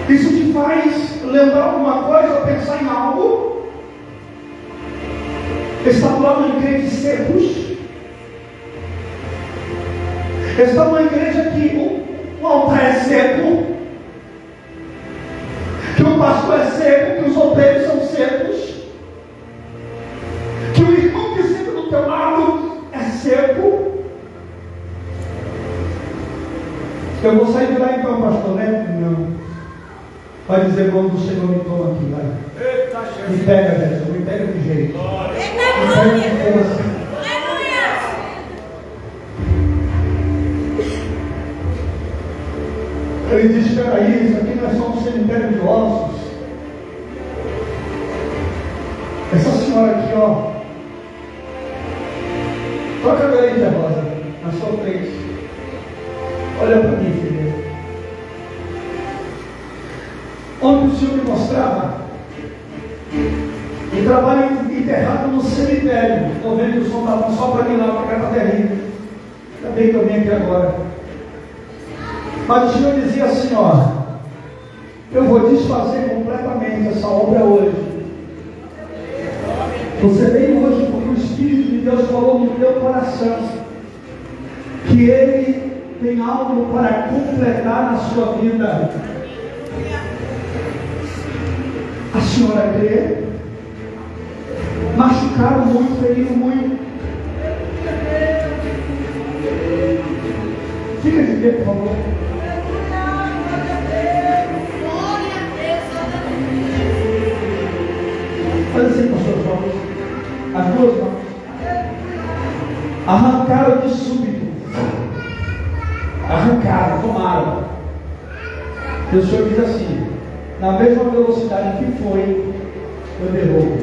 S1: Isso te faz lembrar alguma coisa ou pensar em algo? Está falando de crentes secos. Está numa igreja que o altar é seco, que o pastor é seco, que os obreiros são secos, que o irmão que senta do teu lado é seco. Eu vou sair de lá então, pastor, né? Não. Vai dizer, o nome do Senhor me toma aqui, vai. Me pega, Jesus, me pega de jeito. Me pega de força. Ele diz, espera aí, isso aqui não é só um cemitério de ossos. Essa senhora aqui, ó. Toca a galinha rosa na sua frente. Olha para mim, filha. Onde o Senhor me mostrava um trabalho enterrado no cemitério. Estou vendo que o som está só para mim lá, para cá, para terrinha. Ainda bem que eu vim aqui agora. Mas o Senhor dizia assim, ó, Eu vou desfazer completamente essa obra hoje. Você veio hoje porque o Espírito de Deus falou no teu coração que Ele tem algo para completar na sua vida. A senhora crê? Machucaram muito, feriram muito. Fica de pé, por favor. Faz assim com as suas mãos. As duas mãos. Arrancaram de súbito. Arrancaram, tomaram. E o Senhor diz assim: na mesma velocidade que foi, eu derrubo.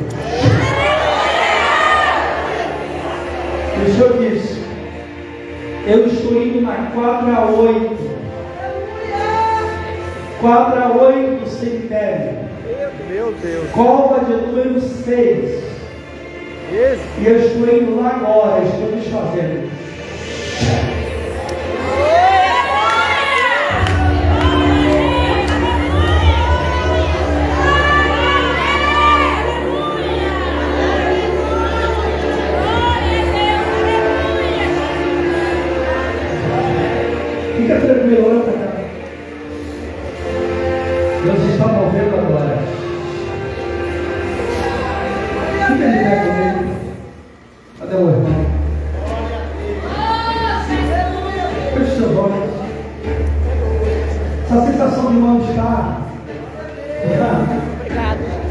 S1: E o Senhor diz: eu estou indo na quadra 8. Quadra 8 do cemitério.
S3: Meu Deus.
S1: Cova de número 6. E eu estou indo lá agora, estou desfazendo. Fica tranquilo, olha para cá. Deus está movendo agora. Fica de pé comigo. Cadê o irmão? Feche seus olhos. Essa sensação de mal-estar.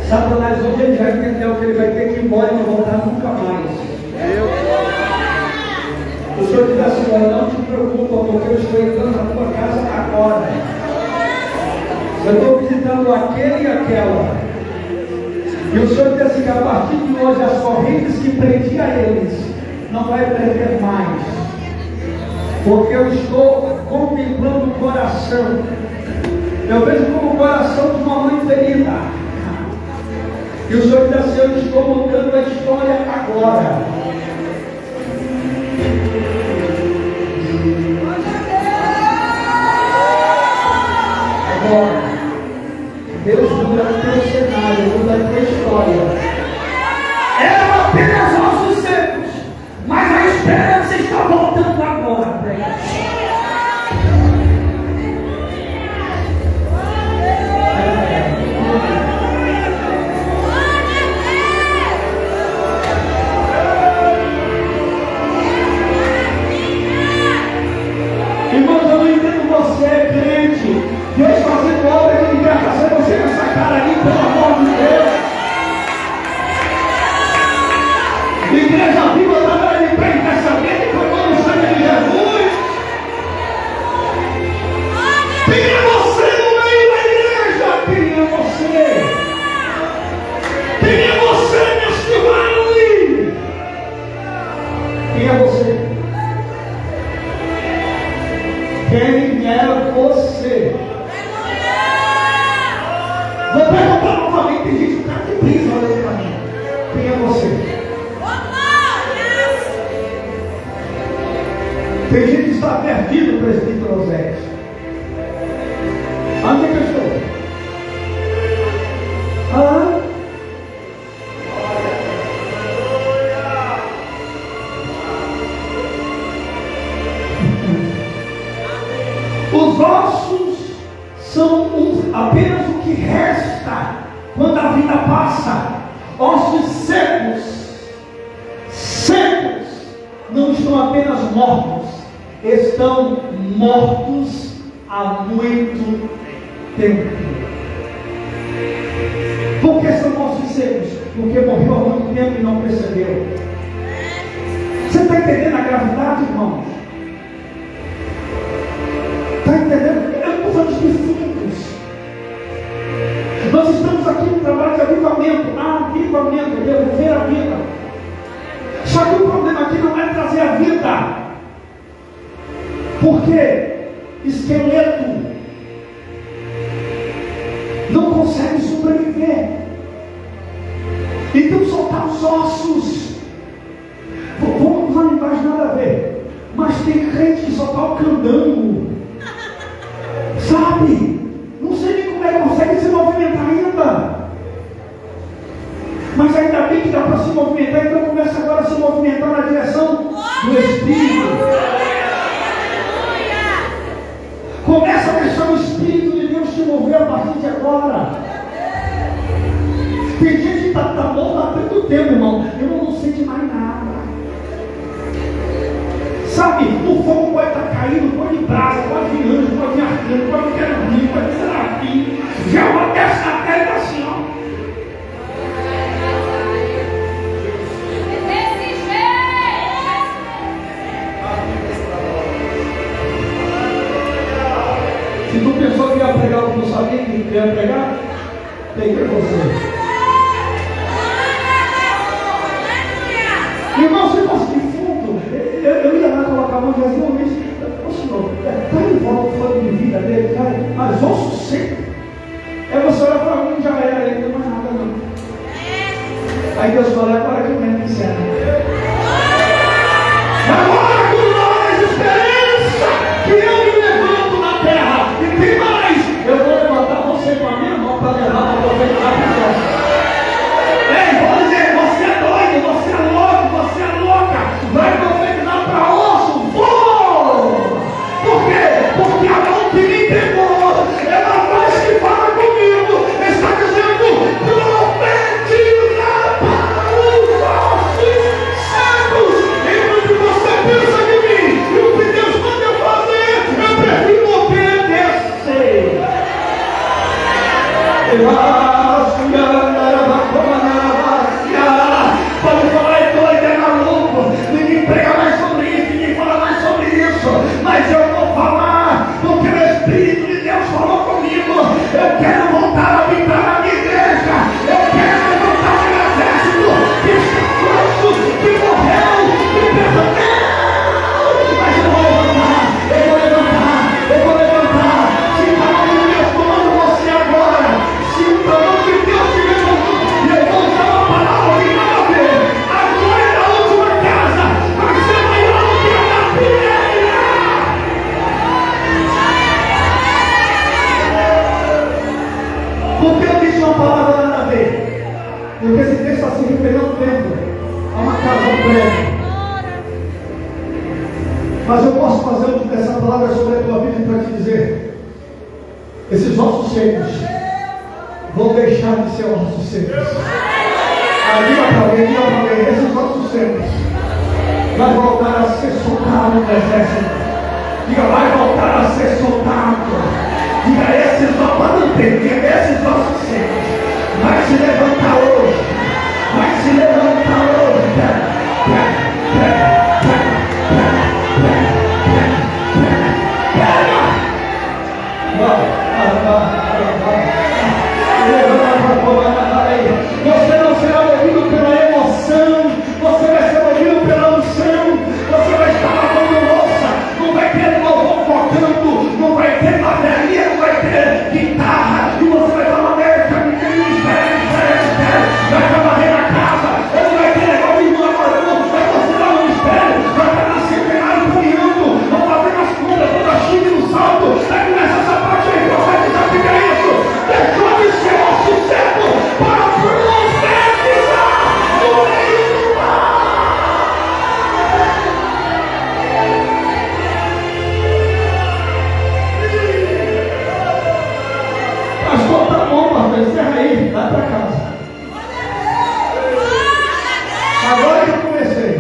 S1: Satanás hoje ele já entendeu que ele vai ter que ir embora e não voltar nunca mais. O Senhor diz assim: olha, não te preocupa, porque eu estou entrando na tua casa agora. Eu estou visitando aquele e aquela. E o Senhor diz assim: que a partir de hoje as correntes que prendiam eles não vai prender mais. Porque eu estou contemplando o coração. Eu vejo como o coração de uma mãe ferida. E o Senhor diz assim: eu estou mudando a história agora. Agora, Deus muda o teu cenário, muda a tua história. Eram apenas ossos secos, mas a esperança está voltando agora. Irmãos, eu não entendo você, crente. Deus fazendo obra que Ele quer fazer você nessa cara ali, pelo amor de Deus. Igreja viva trabalha de pé, quer saber que foi o sangue de Jesus. Quem é você no meio da igreja? Quem é você? Quem é você neste vale? Quem é você? Quem é você? Vou perguntar novamente, tem gente que está com brisa olhando para mim. Quem é você? Tem gente que está perdido, presbítero Osés. Onde é que eu estou? Os ossos são apenas o que resta quando a vida passa. Ossos secos, não estão apenas mortos, estão mortos há muito tempo. Por que são ossos secos? Porque morreu há muito tempo e não percebeu. Você está entendendo a gravidade, irmãos? Está entendendo? Eu não estou falando de defuntos. Nós estamos aqui no trabalho de avivamento, devolver a vida. Só que o problema aqui não é trazer a vida, porque esqueleto não consegue sobreviver. Então soltar os ossos. Vamos lá embaixo, nada a ver. Mas tem crente que só está o candango. Sabe? Não sei nem como é que consegue movimentar, então começa agora a se movimentar na direção do Espírito. Começa a deixar o Espírito de Deus te mover a partir de agora. Tem gente que está morto há tanto tempo, irmão. Eu não sinto mais nada. Sabe, o fogo pode estar caindo, pode brasa, pode vir anjo, pode vir arcanjo, pode vir querubim, pode vir serafim. Já uma desce na terra e está assim, ó. Se tu pensou que ia pregar o que não sabia que ia pregar, peguei você. Irmão, se fosse defunto, eu ia lá colocar a mão e dizer, Luiz, ô senhor, está em volta o fone de vida dele, cara, mas osso seco. Aí você olha para mim, já era, ele não tem mais nada não. Aí Deus fala, agora que eu me encerro. Agora com nós, esperança, que eu me levanto na terra, e tem mais, eu vou levantar você com a minha mão para levar para você lá para o céu. Ei, vou dizer, você é doido, você é louco, você é louca, vai profetizar para osso, vou! Por quê? Porque a mão que me entregou é uma voz que fala comigo, está dizendo, profetiza para os ossos secos, enquanto você pensa em mim, e o que Deus manda eu fazer, eu prefiro obedecer. Pode falar, é doido, é maluco, ninguém prega mais sobre isso, ninguém fala mais sobre isso, mas eu vou falar, porque o Espírito de Deus falou comigo. Eu quero voltar a habitar na minha igreja, eu quero levantar o meu exército que está frouxo, que morreu, que perdeu, mas eu vou levantar, eu vou levantar, eu vou levantar. Se o tamanho de Deus tomando você agora, se o tamanho de Deus te levantou, e eu vou usar uma palavra que não vai ver, a glória da última casa vai ser maior do que a da primeira. Porque eu disse uma palavra nada a ver, porque esse texto está se referindo ao templo, a uma casa, a um prédio. Mas eu posso fazer uso dessa palavra sobre a tua vida para te dizer, esses ossos secos vão deixar de ser ossos secos. Diga para alguém, esses ossos secos vai voltar a ser soldado no exército. Diga, vai voltar a ser soldado. Diga, esses ossos secos vai se levantar hoje. Vai se levantar hoje. Você não será movido pela emoção, você vai ser movido pela unção. Você vai estar lavando louça, não vai ter louvor tocando, não vai ter bateria, não vai ter guitarra, e você vai falar, vai trabalhar na casa, ou não vai ter negócio de namorando, vai você lá no ministério, vai estar na centenário caminhando, vão fazer as compras, vão dar chile no salto, aí começa essa parte aí, profetizar, fica isso, deixou de ser osso seco para profetizar no meio do mar. Pastor, tá bom, pastor, encerra aí, vai para casa. Agora que eu comecei.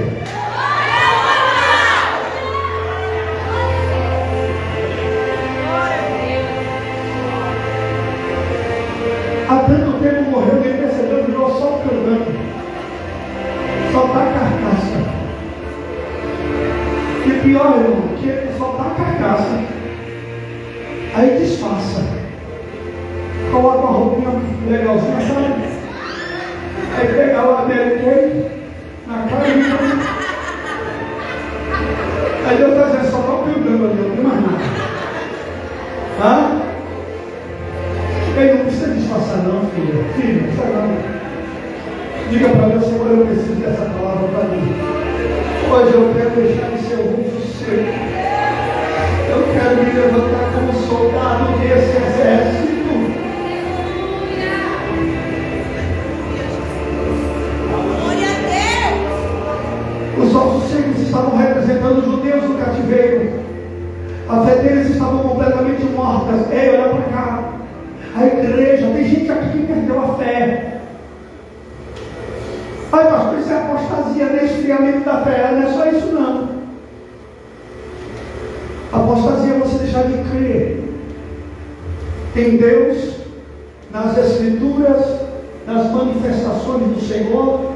S1: Há tanto tempo morreu que ele percebeu que virou só o cangando. Soltar a carcaça. E pior, irmão, que ele soltar a carcaça. Aí disfarça. Coloca uma roupinha legalzinha, sabe? Aí pega o americano na cara e aí Deus está dizendo, só está o pingando ali, não tem mais nada. Tá? Ele não precisa disfarçar não, filho. Filho, não precisa não. Diga para Deus, Senhor, eu preciso dessa palavra para mim. Hoje eu quero deixar de ser um sossego. Eu quero me levantar como soldado desse exército.
S2: Glória a
S1: portas. Ei, olha para cá. A igreja, tem gente aqui que perdeu a fé. Ai, pastor, isso é apostasia, né? Esfriamento da fé. Não é só isso, não. Apostasia é você deixar de crer em Deus, nas Escrituras, nas manifestações do Senhor.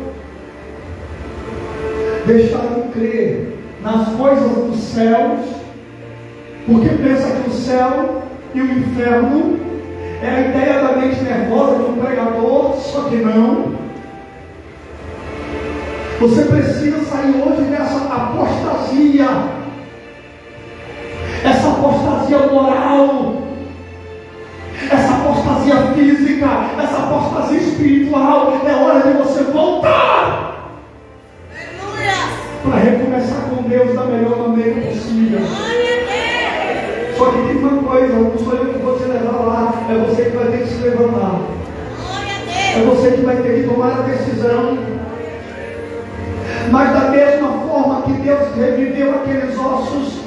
S1: Deixar de crer nas coisas dos céus, porque pensa que o céu e o inferno é a ideia da mente nervosa de um pregador, só que não. Você precisa sair hoje dessa apostasia, essa apostasia moral, essa apostasia física, essa apostasia espiritual. É hora de você voltar para recomeçar com Deus da melhor maneira possível. Só que tem uma coisa, não sou eu que vou te levar lá, é você que vai ter que se levantar, é você que vai ter que tomar a decisão. Mas da mesma forma que Deus reviveu aqueles ossos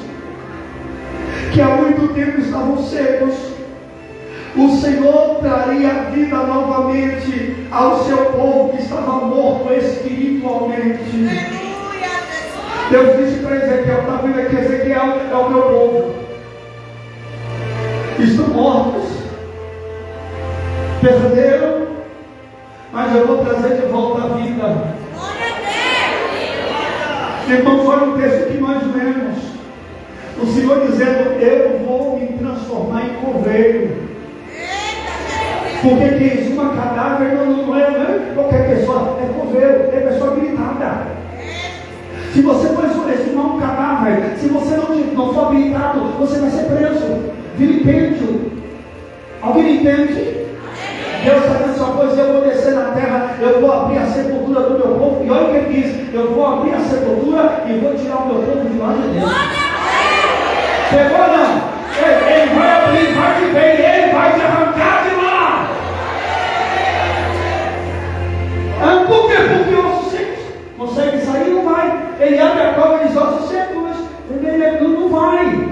S1: que há muito tempo estavam secos, o Senhor traria vida novamente ao seu povo que estava morto espiritualmente. Deus disse para Ezequiel, está vendo aqui, Ezequiel é o meu povo, estão mortos, perderam, mas eu vou trazer de volta a vida. Irmãos, olha o texto que nós lemos, o Senhor dizendo, eu vou me transformar em coveiro. Porque quem exuma cadáver não é qualquer pessoa, é coveiro, é pessoa habilitada. Se você for exumar um cadáver, se você não for habilitado, você vai ser preso, vilipêndio. Alguém entende? Deus está dizendo só coisa, eu vou descer na terra, eu vou abrir a sepultura do meu povo, e olha o que ele diz, eu vou abrir a sepultura e vou tirar o meu povo de lá de dentro. Pegou não? Ele vai abrir, vai te ver, ele vai te arrancar de lá. Por quê? Porque ossos secos consegue sair, não vai. Ele abre a cova e diz, ossos secos, ele não vai.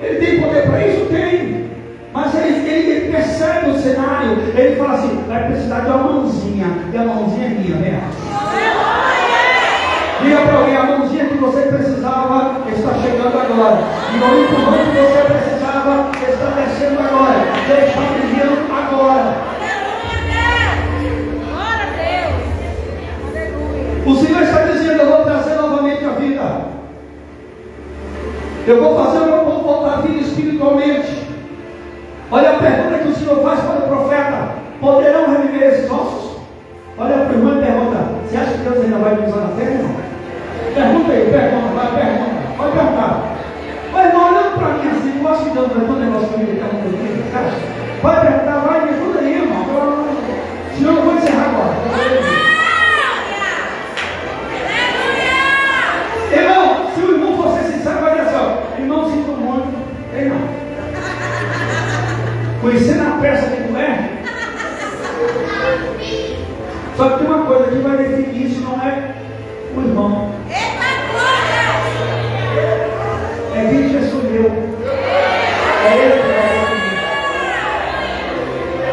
S1: Ele tem poder para isso? Tem. Mas ele percebe o cenário, ele fala assim, vai precisar de uma mãozinha, e a mãozinha é minha, né? Diga para alguém, a mãozinha que você precisava está chegando agora. E o empurrão que você precisava está descendo agora. Deus está brilhando agora. O Senhor está dizendo, eu vou trazer novamente a vida. Eu vou fazer o meu povo voltar a vida espiritualmente. Olha a pergunta que o Senhor faz para o profeta: poderão reviver esses ossos? Olha para o irmão e pergunta: você acha que Deus ainda vai me usar na terra? Não? Pergunta aí, pergunta. Pode perguntar. Mas irmão, olhando para mim assim, eu acho que Deus vai ter um negócio comigo que está muito bonito. Vai perguntar, vai, me ajuda aí, irmão. Senão eu vou encerrar agora. Irmão, se o irmão for ser sincero, vai dizer assim: irmão, sinto muito. Ei, não. Conhecendo a peça que tu é. Só que tem uma coisa que vai definir isso, não é o irmão. É quem te escolheu. É ele que vai definir.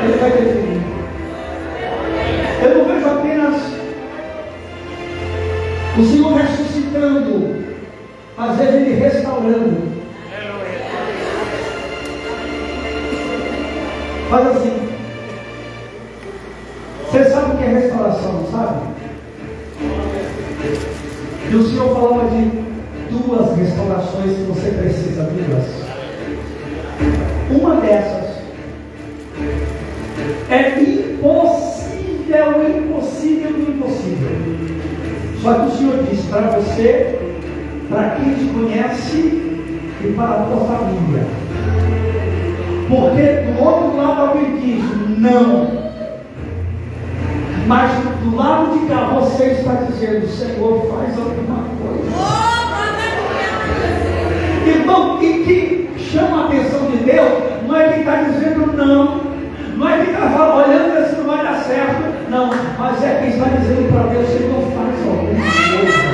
S1: Ele vai definir. Eu não vejo apenas o Senhor ressuscitando, às vezes Ele restaurando. Faz assim. Você sabe o que é restauração, sabe? E o Senhor falava de duas restaurações que você precisa, duas. Uma dessas é impossível do impossível. Só que o Senhor disse para você, para quem te conhece e para a tua família. Porque do outro lado alguém diz não. Mas do lado de cá você está dizendo: Senhor, faz alguma coisa. Irmão, e que chama a atenção de Deus não é quem está dizendo não, não é quem está olhando e assim não vai dar certo, não, mas é quem está dizendo para Deus: Senhor, faz alguma coisa.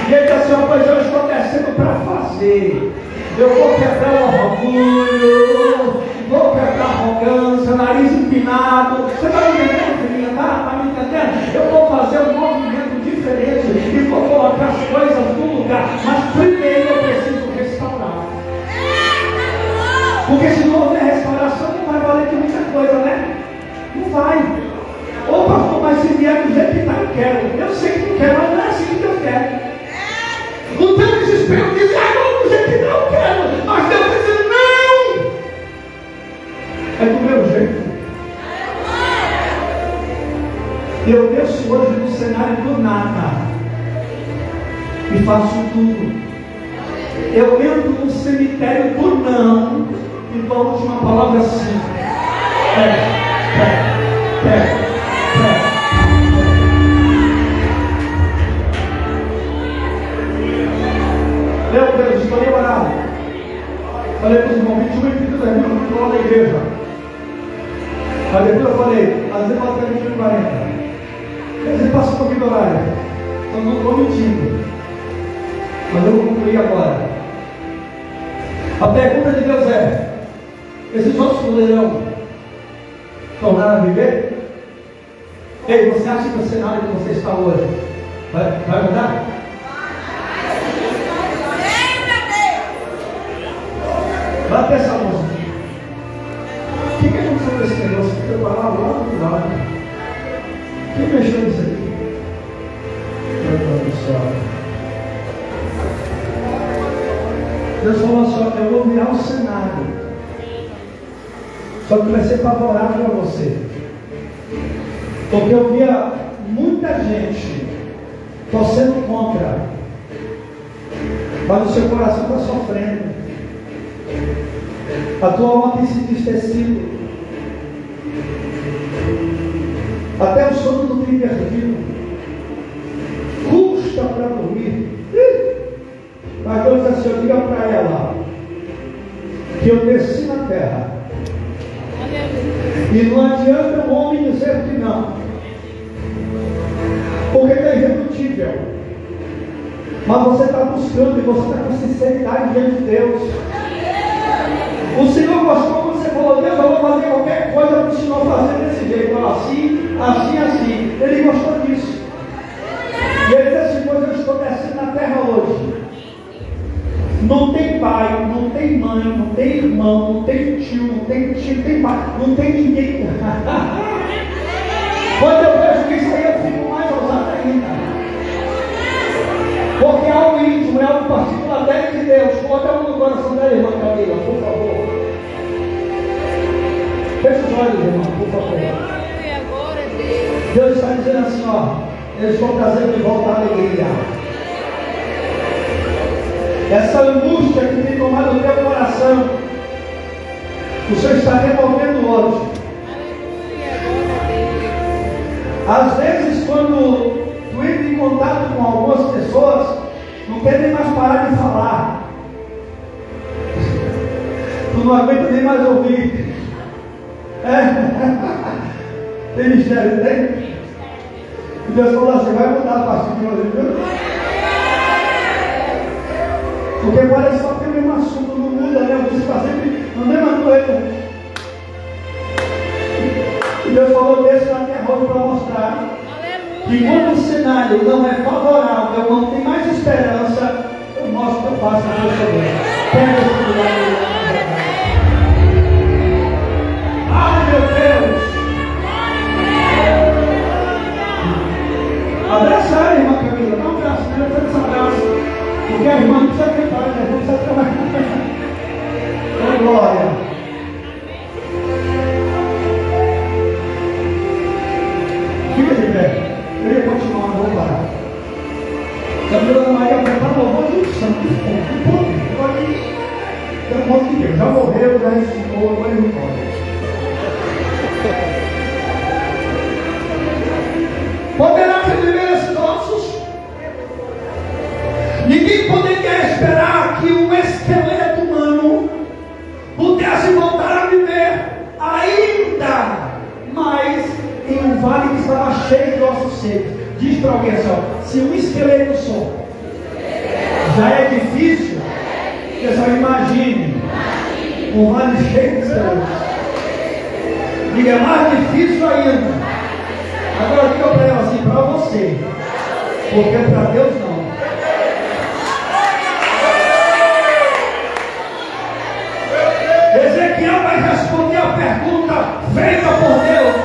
S1: E ele diz assim: pois eu estou descendo descendo para fazer. Eu vou quebrar o orgulho, vou quebrar a arrogância, nariz empinado. Você está me entendendo, filhinha? Está me entendendo? Eu vou fazer um movimento diferente e vou colocar as coisas no lugar. Mas primeiro eu preciso restaurar. Porque se não houver restauração, não vai valer de muita coisa, né? Não vai. Ô pastor, mas se vier do jeito que está, eu quero. Eu sei que não quero, mas não é assim que eu quero. O teu desespero diz, não, do jeito que não quero. Mas Deus diz, não. É do meu jeito. Eu desço hoje no cenário do nada. E faço tudo. Eu entro no cemitério do não. E dou a última palavra assim. Meu Deus, estou nem orado. Falei para os irmãos, 21 e 30 minutos lá na igreja. Mas depois eu falei, às vezes passa 21 e 40. Às vezes passa um pouquinho do horário. Então não estou mentindo. Mas eu vou concluir agora. A pergunta de Deus é: esses outros poderão tornar a viver? Ei, você acha que o cenário que você está hoje vai mudar? Vai ter essa música. O que aconteceu com esse negócio? Que preparava lá do lado. Quem mexeu nisso aqui? Meu Deus do céu. Deus falou assim: eu vou virar o cenário. Só que vai ser favorável a você. Porque eu via muita gente torcendo contra. Mas o seu coração está sofrendo. A tua alma tem se entristecido. Até o sono não tem perdido. Custa para dormir. Mas Deus diz assim: eu digo para ela que eu desci na terra. E não adianta o homem dizer que não. Porque é irredutível. Mas você está buscando e você está com sinceridade diante de Deus. O Senhor gostou quando você falou: Deus, eu vou fazer qualquer coisa para o Senhor fazer desse jeito. Assim, assim, assim. Ele gostou disso. E ele disse assim: pois eu estou descendo na terra hoje. Não tem pai, não tem mãe, não tem irmão, não tem tio, não tem pai, não tem ninguém. Quando eu vejo que isso aí, eu fico mais ousado ainda. Porque é algo íntimo, é algo particular dentro de Deus. Coloca a mão no coração da irmã Camila, por favor. Feche os olhos, irmão, por favor. Deus está dizendo assim: ó, eu estou trazendo de volta a alegria. Essa angústia que tem tomado o teu coração, o Senhor está removendo hoje. Às vezes, quando tu entra em contato com algumas pessoas, não quer nem mais parar de falar. Tu não aguenta nem mais ouvir. Tem mistério, tem? E Deus falou assim: vai mudar a partir de hoje, viu? Porque parece só que o mesmo assunto não muda, né? Você está sempre na mesma coisa. E Deus falou: desce na terra hoje para mostrar que quando o cenário não é favorável, não tem mais esperança, eu mostro o que eu faço na sua vida. Pega esse lugar. Ai, meu Deus! Abraça a irmã Camila, dá um abraço, né? Dá esse abraço. Porque a irmã não precisa cantar, né? Não precisa trabalhar. Oh, glória! Fica de pé. Eu ia continuar, não vou parar. Camila Maria prepara o louvor de santo. Pelo amor de Deus, já morreu, já ressuscitou, agora ele não pode. Poderá reviver esses ossos? Ninguém poderia esperar que um esqueleto humano pudesse voltar a viver ainda mais em um vale que estava cheio de ossos secos. Diz para alguém assim: se um esqueleto só já é difícil Um vale cheio de estrelas. Diga, é mais difícil ainda. Agora diga para ela assim, para você. Porque para Deus não. Ezequiel vai responder a pergunta feita por Deus.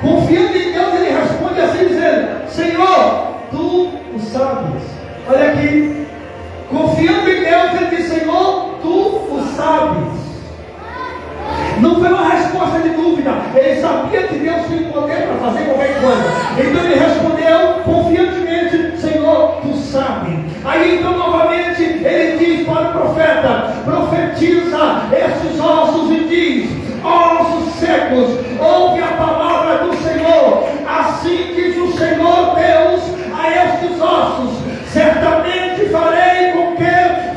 S1: Confiando em Deus, ele responde assim, dizendo: Senhor, tu o sabes. Olha aqui. Confiando em Deus, ele diz: Senhor, tu o sabes. Não foi uma resposta de dúvida. Ele sabia que Deus tinha o poder para fazer qualquer coisa. Então ele respondeu confiantemente: Senhor, tu sabes. Aí então novamente ele diz para o profeta: profetiza esses ossos e diz: ossos secos, ouve a palavra do Senhor. Assim diz o Senhor Deus a estes ossos: certamente farei com que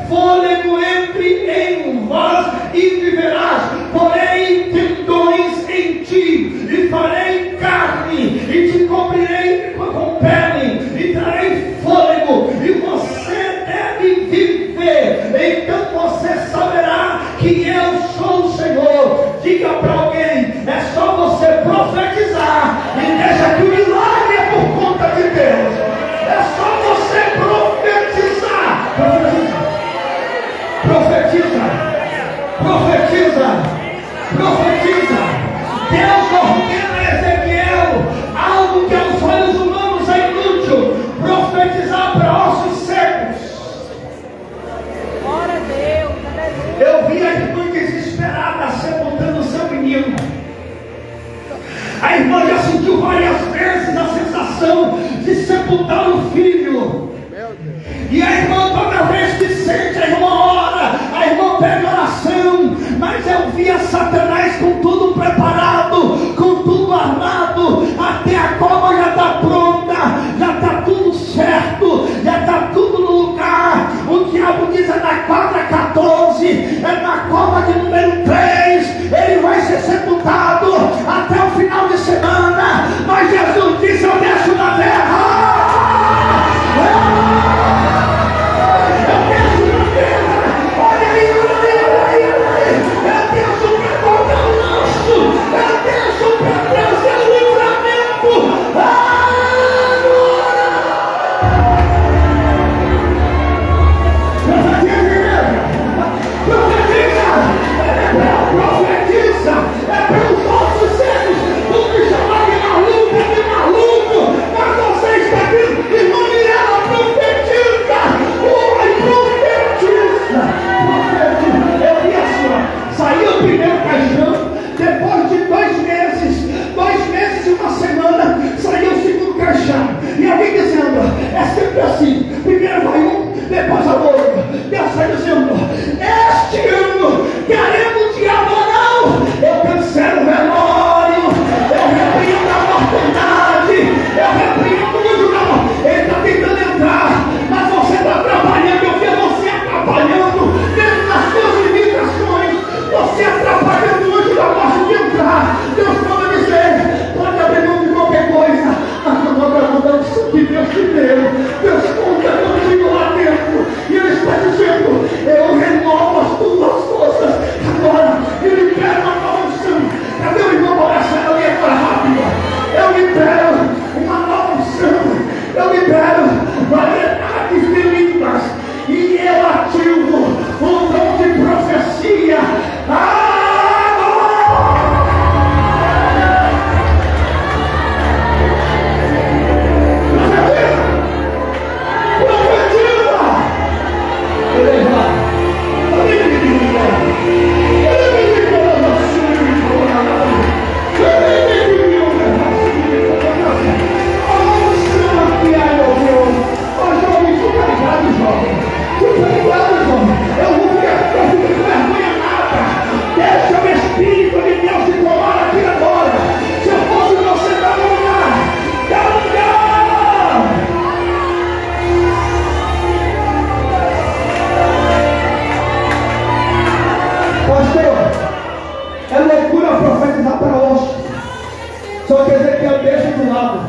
S1: fôlego entre em vós e viverás. Porém tendões em ti, e farei carne, e te cobrirei com pele, e trarei fôlego, e você deve viver. Então você saberá que eu sou o Senhor. Diga para alguém: é só você profetizar e deixa que o milagre é por conta de Deus. É só você profetizar. Profetiza. Deus ordena a Ezequiel algo que aos olhos humanos é inútil: profetizar para ossos secos.
S2: Glória a Deus.
S1: Eu vi a irmã desesperada sepultando o seu menino. A irmã já sentiu várias vezes a sensação de sepultar o filho. E a irmã, toda vez que sente, a irmã ora, a irmã pede oração. Mas eu via Satanás com tudo preparado, com tudo armado. Até a cova já está pronta, já está tudo certo, já está tudo no lugar. O diabo diz: é na quadra 14, é na cova de número 3. Ele vai ser sepultado até o final de semana. Mas Jesus disse: eu desço na terra. E alguém dizendo: é sempre assim, primeiro vai um, depois a outra. Deus vai dizendo: este ano queremos o diabo ou não, eu cancelo o velório, eu repreendo a mortandade, eu repreendo o julgamento. Ele está tentando entrar, mas você está atrapalhando. Eu vi você atrapalhando dentro das suas limitações, você atrapalhando o anjo da morte de entrar. Deus manda dizer: pode abrir mão de qualquer coisa, mas não abra mão da unção que Deus te deu. Deus conta contigo lá dentro, e Ele está dizendo: eu renovo as tuas forças. Agora eu libero uma nova unção. Cadê o irmão Borracha? Ali agora rápido. Eu libero uma nova unção. Eu libero variedades de línguas, e eu ativo o dom de profecia. Eu vou ficar com vergonha nada. Deixa o Espírito de Deus te tomar aqui agora. Se eu fosse você, dá lugar. Pastor, é loucura profetizar para hoje. Só que Ezequiel deixa de lado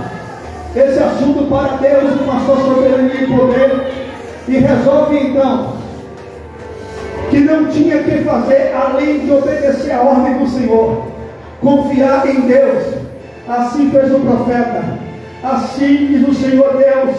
S1: esse assunto para Deus, com a sua soberania e poder, e resolve então que não tinha que fazer além de obedecer a ordem do Senhor, confiar em Deus. Assim fez o profeta. Assim diz o Senhor Deus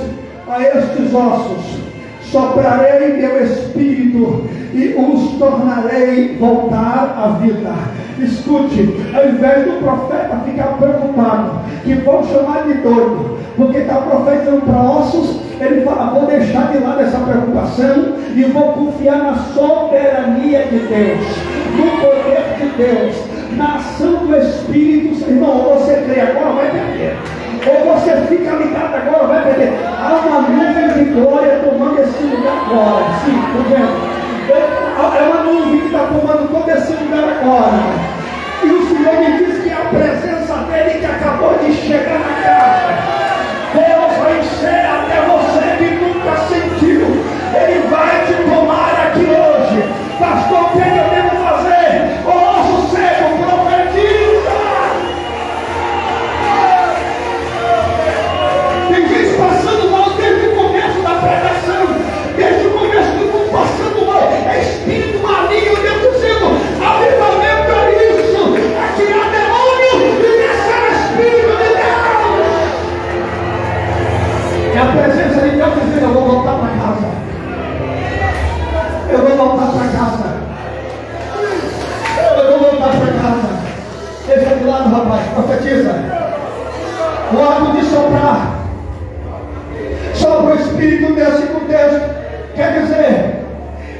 S1: a estes ossos: soprarei meu espírito e os tornarei voltar à vida. Escute, ao invés do profeta ficar preocupado que vão chamar de doido porque está profetizando para ossos, ele fala: vou deixar de lado essa preocupação e vou confiar na soberania de Deus, no poder de Deus, na ação do Espírito. Irmão, ou você crê agora, vai perder. Ou você fica ligado agora, vai perder. Há uma nuvem de glória tomando esse lugar agora. Sim, estou vendo. É uma nuvem que está tomando todo esse lugar agora. E o Senhor me diz que a presença dele que acabou de chegar na casa, Deus vai encher até você que nunca sentiu. Ele vai te tomar aqui hoje. Pastor, o que eu devo fazer? O osso seco, profetiza. Tem gente passando mal desde o começo da pregação, desde o começo do mundo passando mal. É espírito maligno, Deus dizendo: avivamento é isso, é tirar demônio e descer o Espírito de Deus. É a presença de Deus dizendo: eu vou voltar para casa. Eu vou voltar para casa. Eu vou voltar para casa. Deixa de lado, rapaz, profetiza. O ato de soprar. Sopra o Espírito desse com Deus. Quer dizer,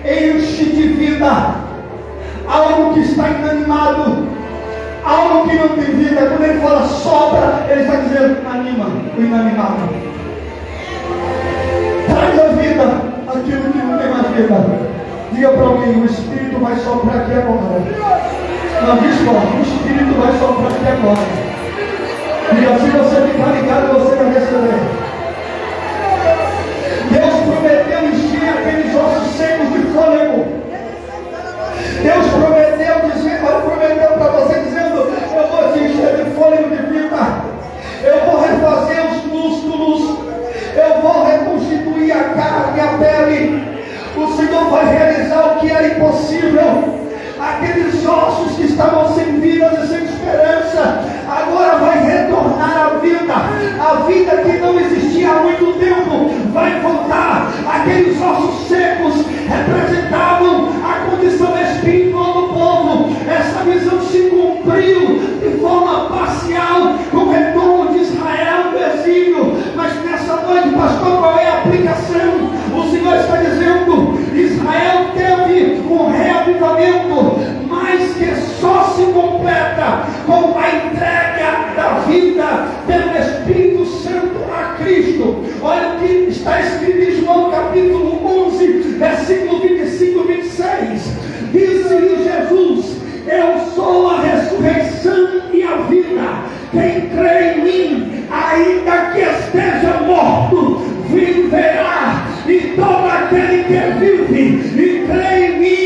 S1: enche de vida algo que está inanimado, algo que não tem vida. Quando ele fala sopra, ele está dizendo: anima o inanimado, traz a vida aquilo que não tem mais vida. Diga para alguém: o Espírito vai soprar aqui agora. Não, diz forte: o Espírito vai soprar aqui agora. Diga: se você ficar ligado, você vai receber. Deus prometeu encher aqueles ossos secos de fôlego. Deus prometeu para você dizendo: eu vou te encher de fôlego de vida, eu vou refazer os músculos, eu vou reconstituir a carne e a pele. O Senhor vai realizar o que era impossível. Aqueles ossos que estavam sem vida e sem esperança, agora vai retornar à vida. A vida que não existia há muito tempo vai voltar. Aqueles ossos secos representavam a condição espiritual do povo. Essa visão se cumpriu de forma parcial com o retorno de Israel do exílio. Mas nessa noite, pastor, qual é a aplicação? O Senhor está dizendo: Israel teve um reavivamento, mas que só se completa com a entrega da vida pelo Espírito Santo a Cristo. Olha o que está escrito em João capítulo 11, versículo 25 e 26. Disse-lhe Jesus: eu sou a ressurreição e a vida. Quem crê em mim, ainda que esteja morto, viverá. E todo aquele que vive e crê em mim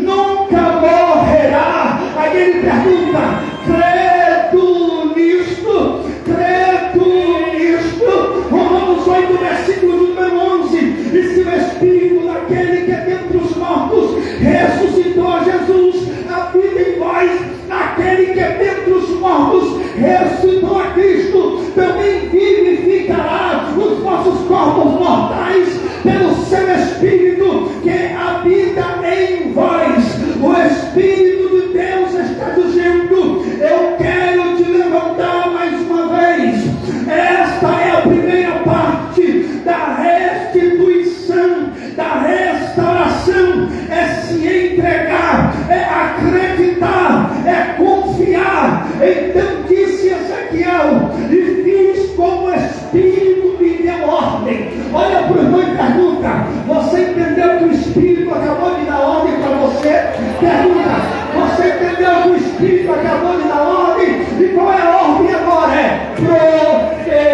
S1: nunca morrerá. Aí ele pergunta: credo nisto? Credo nisto? Romanos 8, versículo número 11. E se o Espírito daquele que é dentre os mortos ressuscitou a Jesus, a vida em vós, aquele que é dentre os mortos ressuscitou a Cristo, também vivificará os vossos corpos mortais pelo seu Espírito que habita em vós. O Espírito de Deus está dizendo: eu quero te levantar mais uma vez. Esta é a primeira parte da restituição, da restauração. É se entregar, é acreditar, é confiar. Então disse Ezequiel: e fiz como o Espírito me deu ordem. Olha para o irmão e pergunta: você entendeu que o Espírito acabou de dar ordem para você? Pergunta: você entendeu que o Espírito acabou de dar ordem? E qual é a ordem agora? É profetiza.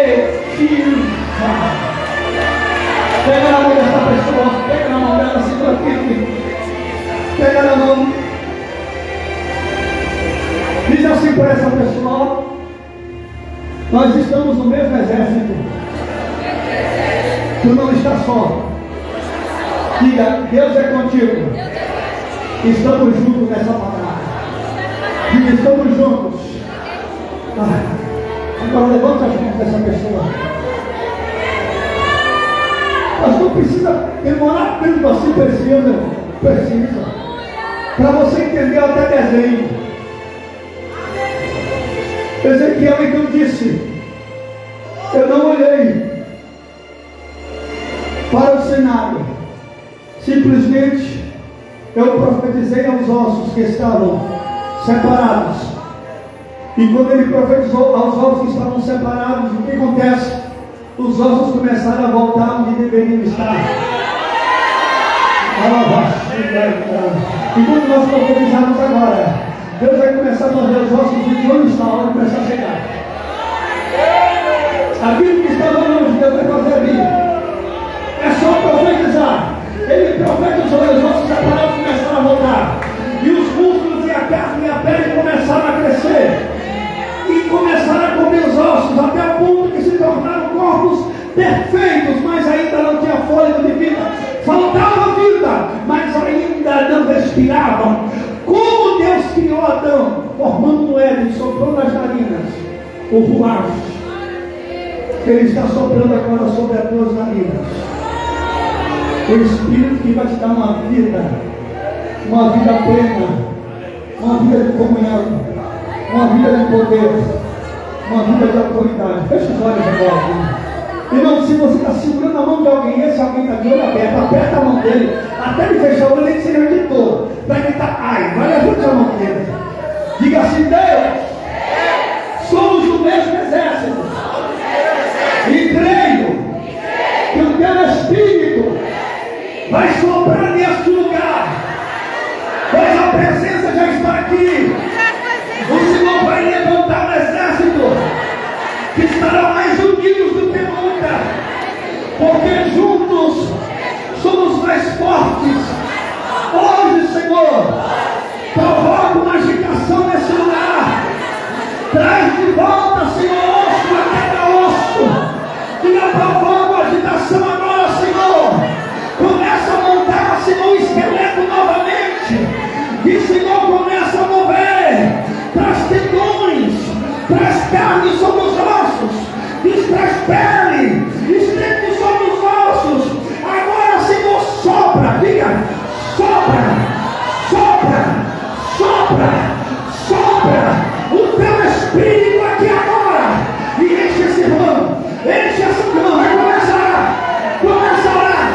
S1: Pega na mão dessa pessoa, pega na mão dela, segura firme. Pega na mão. Diz assim para essa pessoa: nós estamos no mesmo exército. Tu não está só. Diga: Deus é contigo. Estamos juntos nessa palavra. E estamos juntos. Agora levanta as mãos dessa pessoa. Mas não precisa demorar tanto assim, precisa. Para você entender até desenho. Ezequiel então disse: eu não olhei para o cenário, simplesmente eu profetizei aos ossos que estavam separados. E quando ele profetizou aos ossos que estavam separados, o que acontece? Os ossos começaram a voltar onde deveriam estar. E quando nós profetizarmos agora, Deus vai começar a fazer os ossos de onde está, a hora de começar a chegar. Aquilo que estava longe, Deus vai fazer ali. É só profetizar. Ele profetizou e os ossos separados começaram a voltar. E os músculos e a carne e a pele começaram a crescer. E começaram a comer os ossos até o ponto que se tornaram corpos perfeitos, mas ainda não tinha fôlego de vida. Faltava vida, mas ainda não respiravam. Como Deus criou Adão, formando no Éden, soprou nas narinas o ruach. Ele está soprando agora sobre as tuas narinas. O Espírito que vai te dar uma vida plena, uma vida de comunhão, uma vida de poder, uma vida de autoridade. Feche os olhos agora. Irmão, se você está segurando a mão de alguém, esse alguém está de olho aberto, aperta a mão dele, até ele fechar o olho, ele ser o editor, para gritar, ai, vai levante a mão dele. Diga assim: Deus, somos do mesmo exército, e creio que o teu Espírito vai soprar neste lugar, pois a presença já está aqui. O Senhor vai levantar um exército que estará mais unidos do que nunca, porque juntos somos mais fortes. Hoje, Senhor, provoca uma agitação nesse lugar. Traz de volta, Senhor, osso a cada osso. Que eu provoco a agitação agora, Senhor. Começa a montar, Senhor, o esqueleto novamente. E, Senhor, começa a mover. Traz tendões, traz carne sobre os ossos, traz pele, estende sobre os ossos. Agora, Senhor, sopra, diga, sopra, sopra, sopra, sopra o teu Espírito aqui agora. E enche esse irmão, enche esse irmão. Vai começar, começa a orar,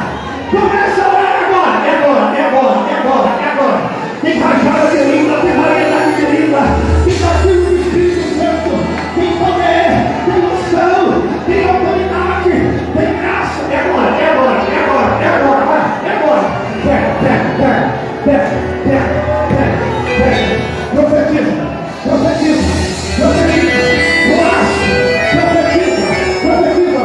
S1: começa a orar agora. É agora, é agora, é agora, é agora. Tem rajada de língua, tem variedade de língua, tem batismo do Espírito Santo, tem poder, tem unção, tem autoridade, tem graça. É agora, é agora, é agora, é agora, vai, é agora. Pega. Profetiza, profetiza, profetiza. Profetiza,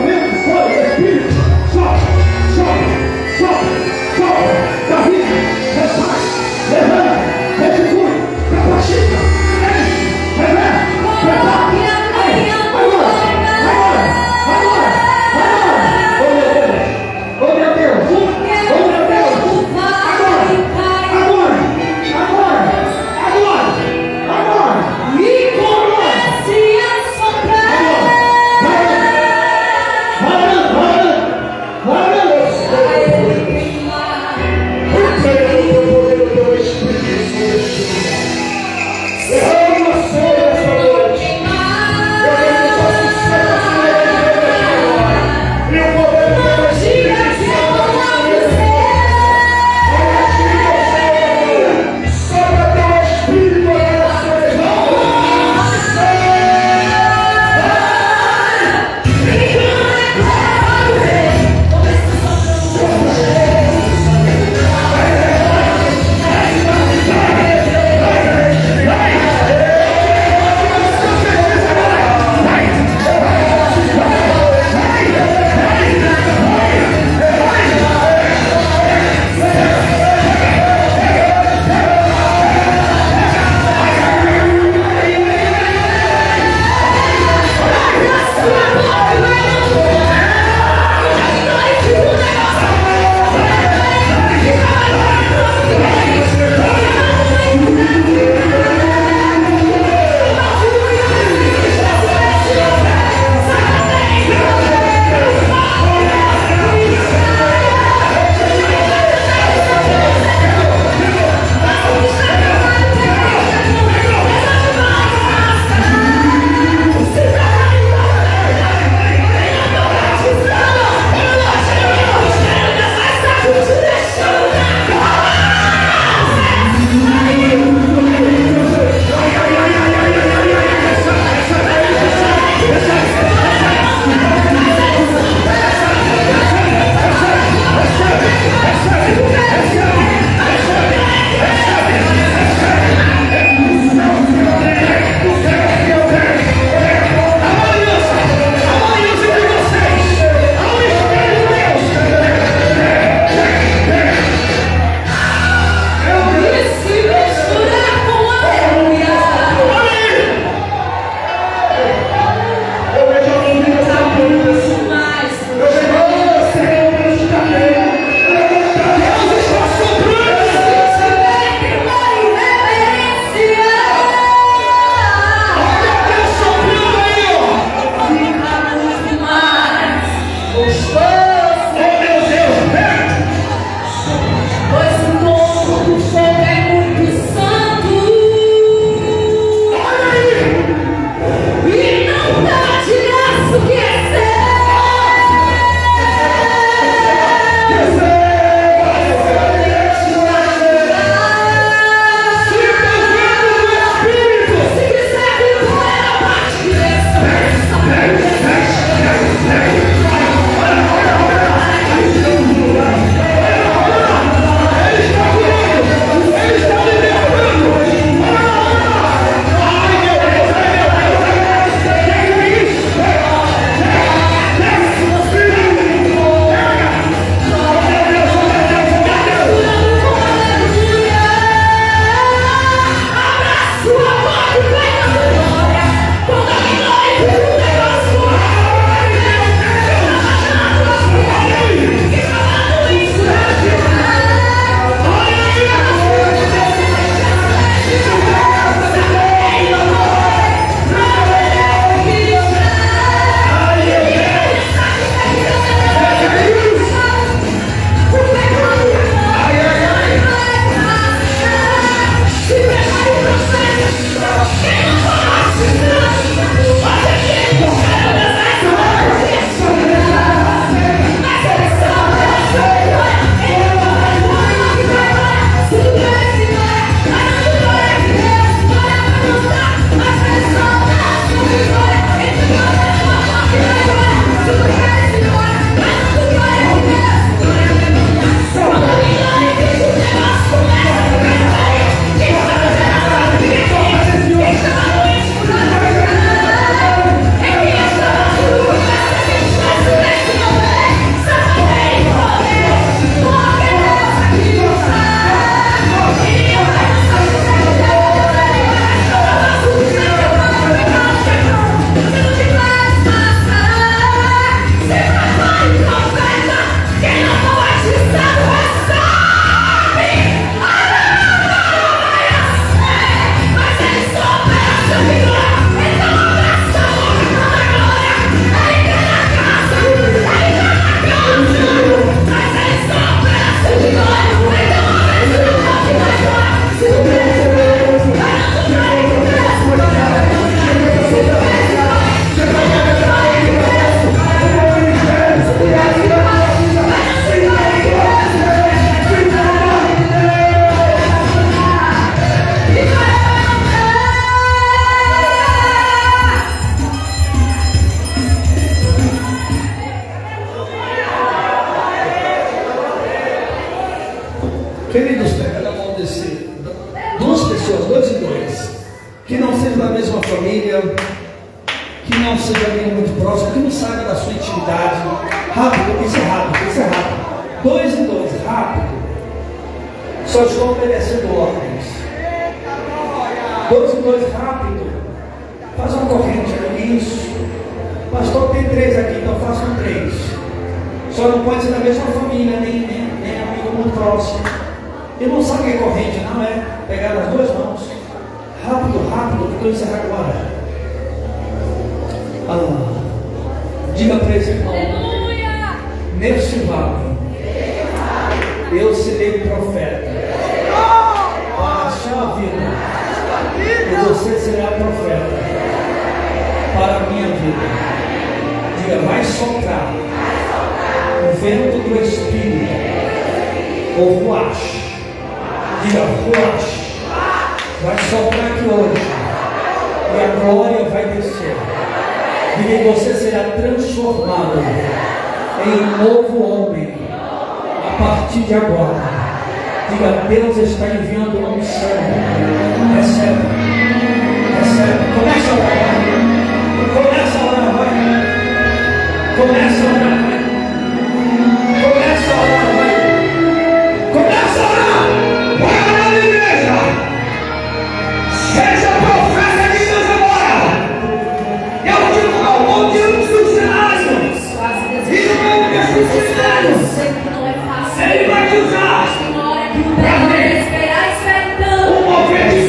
S1: pessoas, 2 e 2, que não seja da mesma família, que não seja alguém muito próximo, que não saiba da sua intimidade. Rápido, isso é rápido, isso é rápido. 2 e 2, rápido. Só estou obedecendo ordens. 2 e 2, rápido. Faz uma corrente ali, isso. Pastor, tem 3 aqui, então façam 3. Só não pode ser da mesma família, nem amigo muito próximo. E não sabe o que é corrente, não é pegar nas 2 mãos. Rápido, rápido, que estou encerrando agora. Diga para esse irmão: neste vale eu serei profeta para a sua vida, e você será profeta para a minha vida. Diga: vai soprar o vento do Espírito, ou ruach. Diga: ruach. Vai soprar aqui hoje, e a glória vai descer. Diga: e você será transformado em um novo homem a partir de agora. Diga: Deus está enviando uma missão. Recebe, recebe. Começa a orar, começa a orar, vai. Começa a orar, vai. Começa a orar, vai. Começa a orar. Vai orar na igreja. Seja profeta de Deus agora. Eu digo ao mundo dos funcionários. E no nome dos funcionários. Ele vai te usar para ver um mover de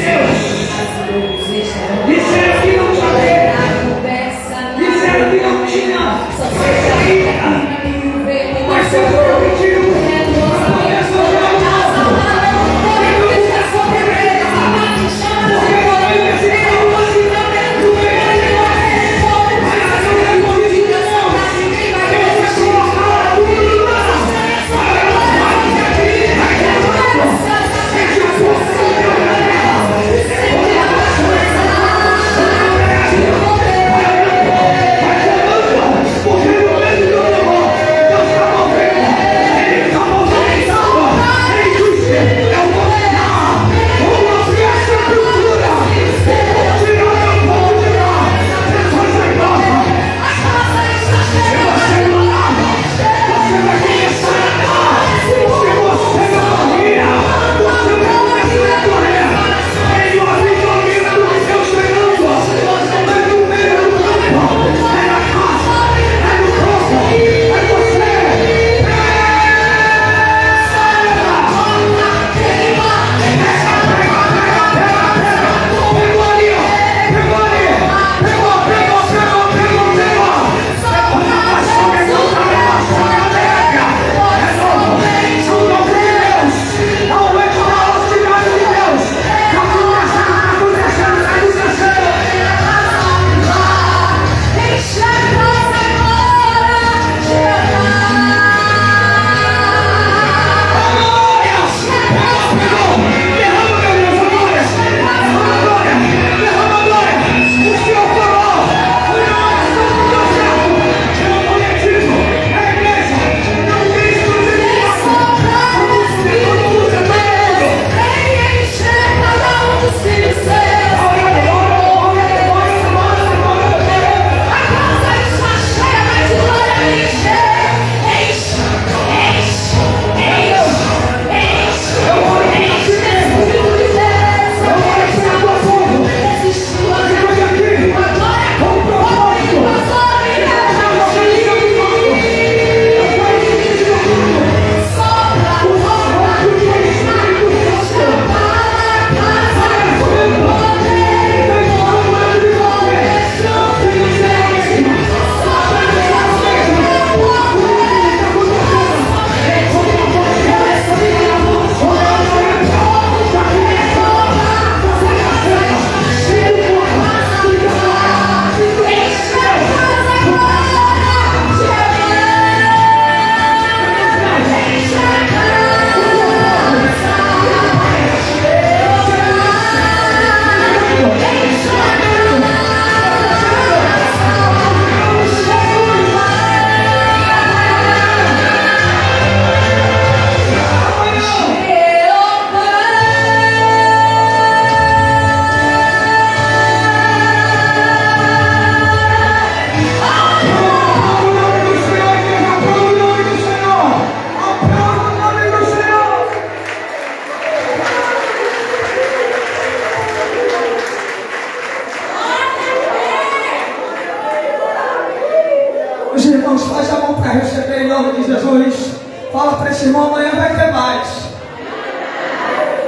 S3: quer receber em nome de Jesus. Fala para esse irmão, amanhã vai ter mais.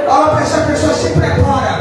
S3: Fala para essa pessoa, se prepara.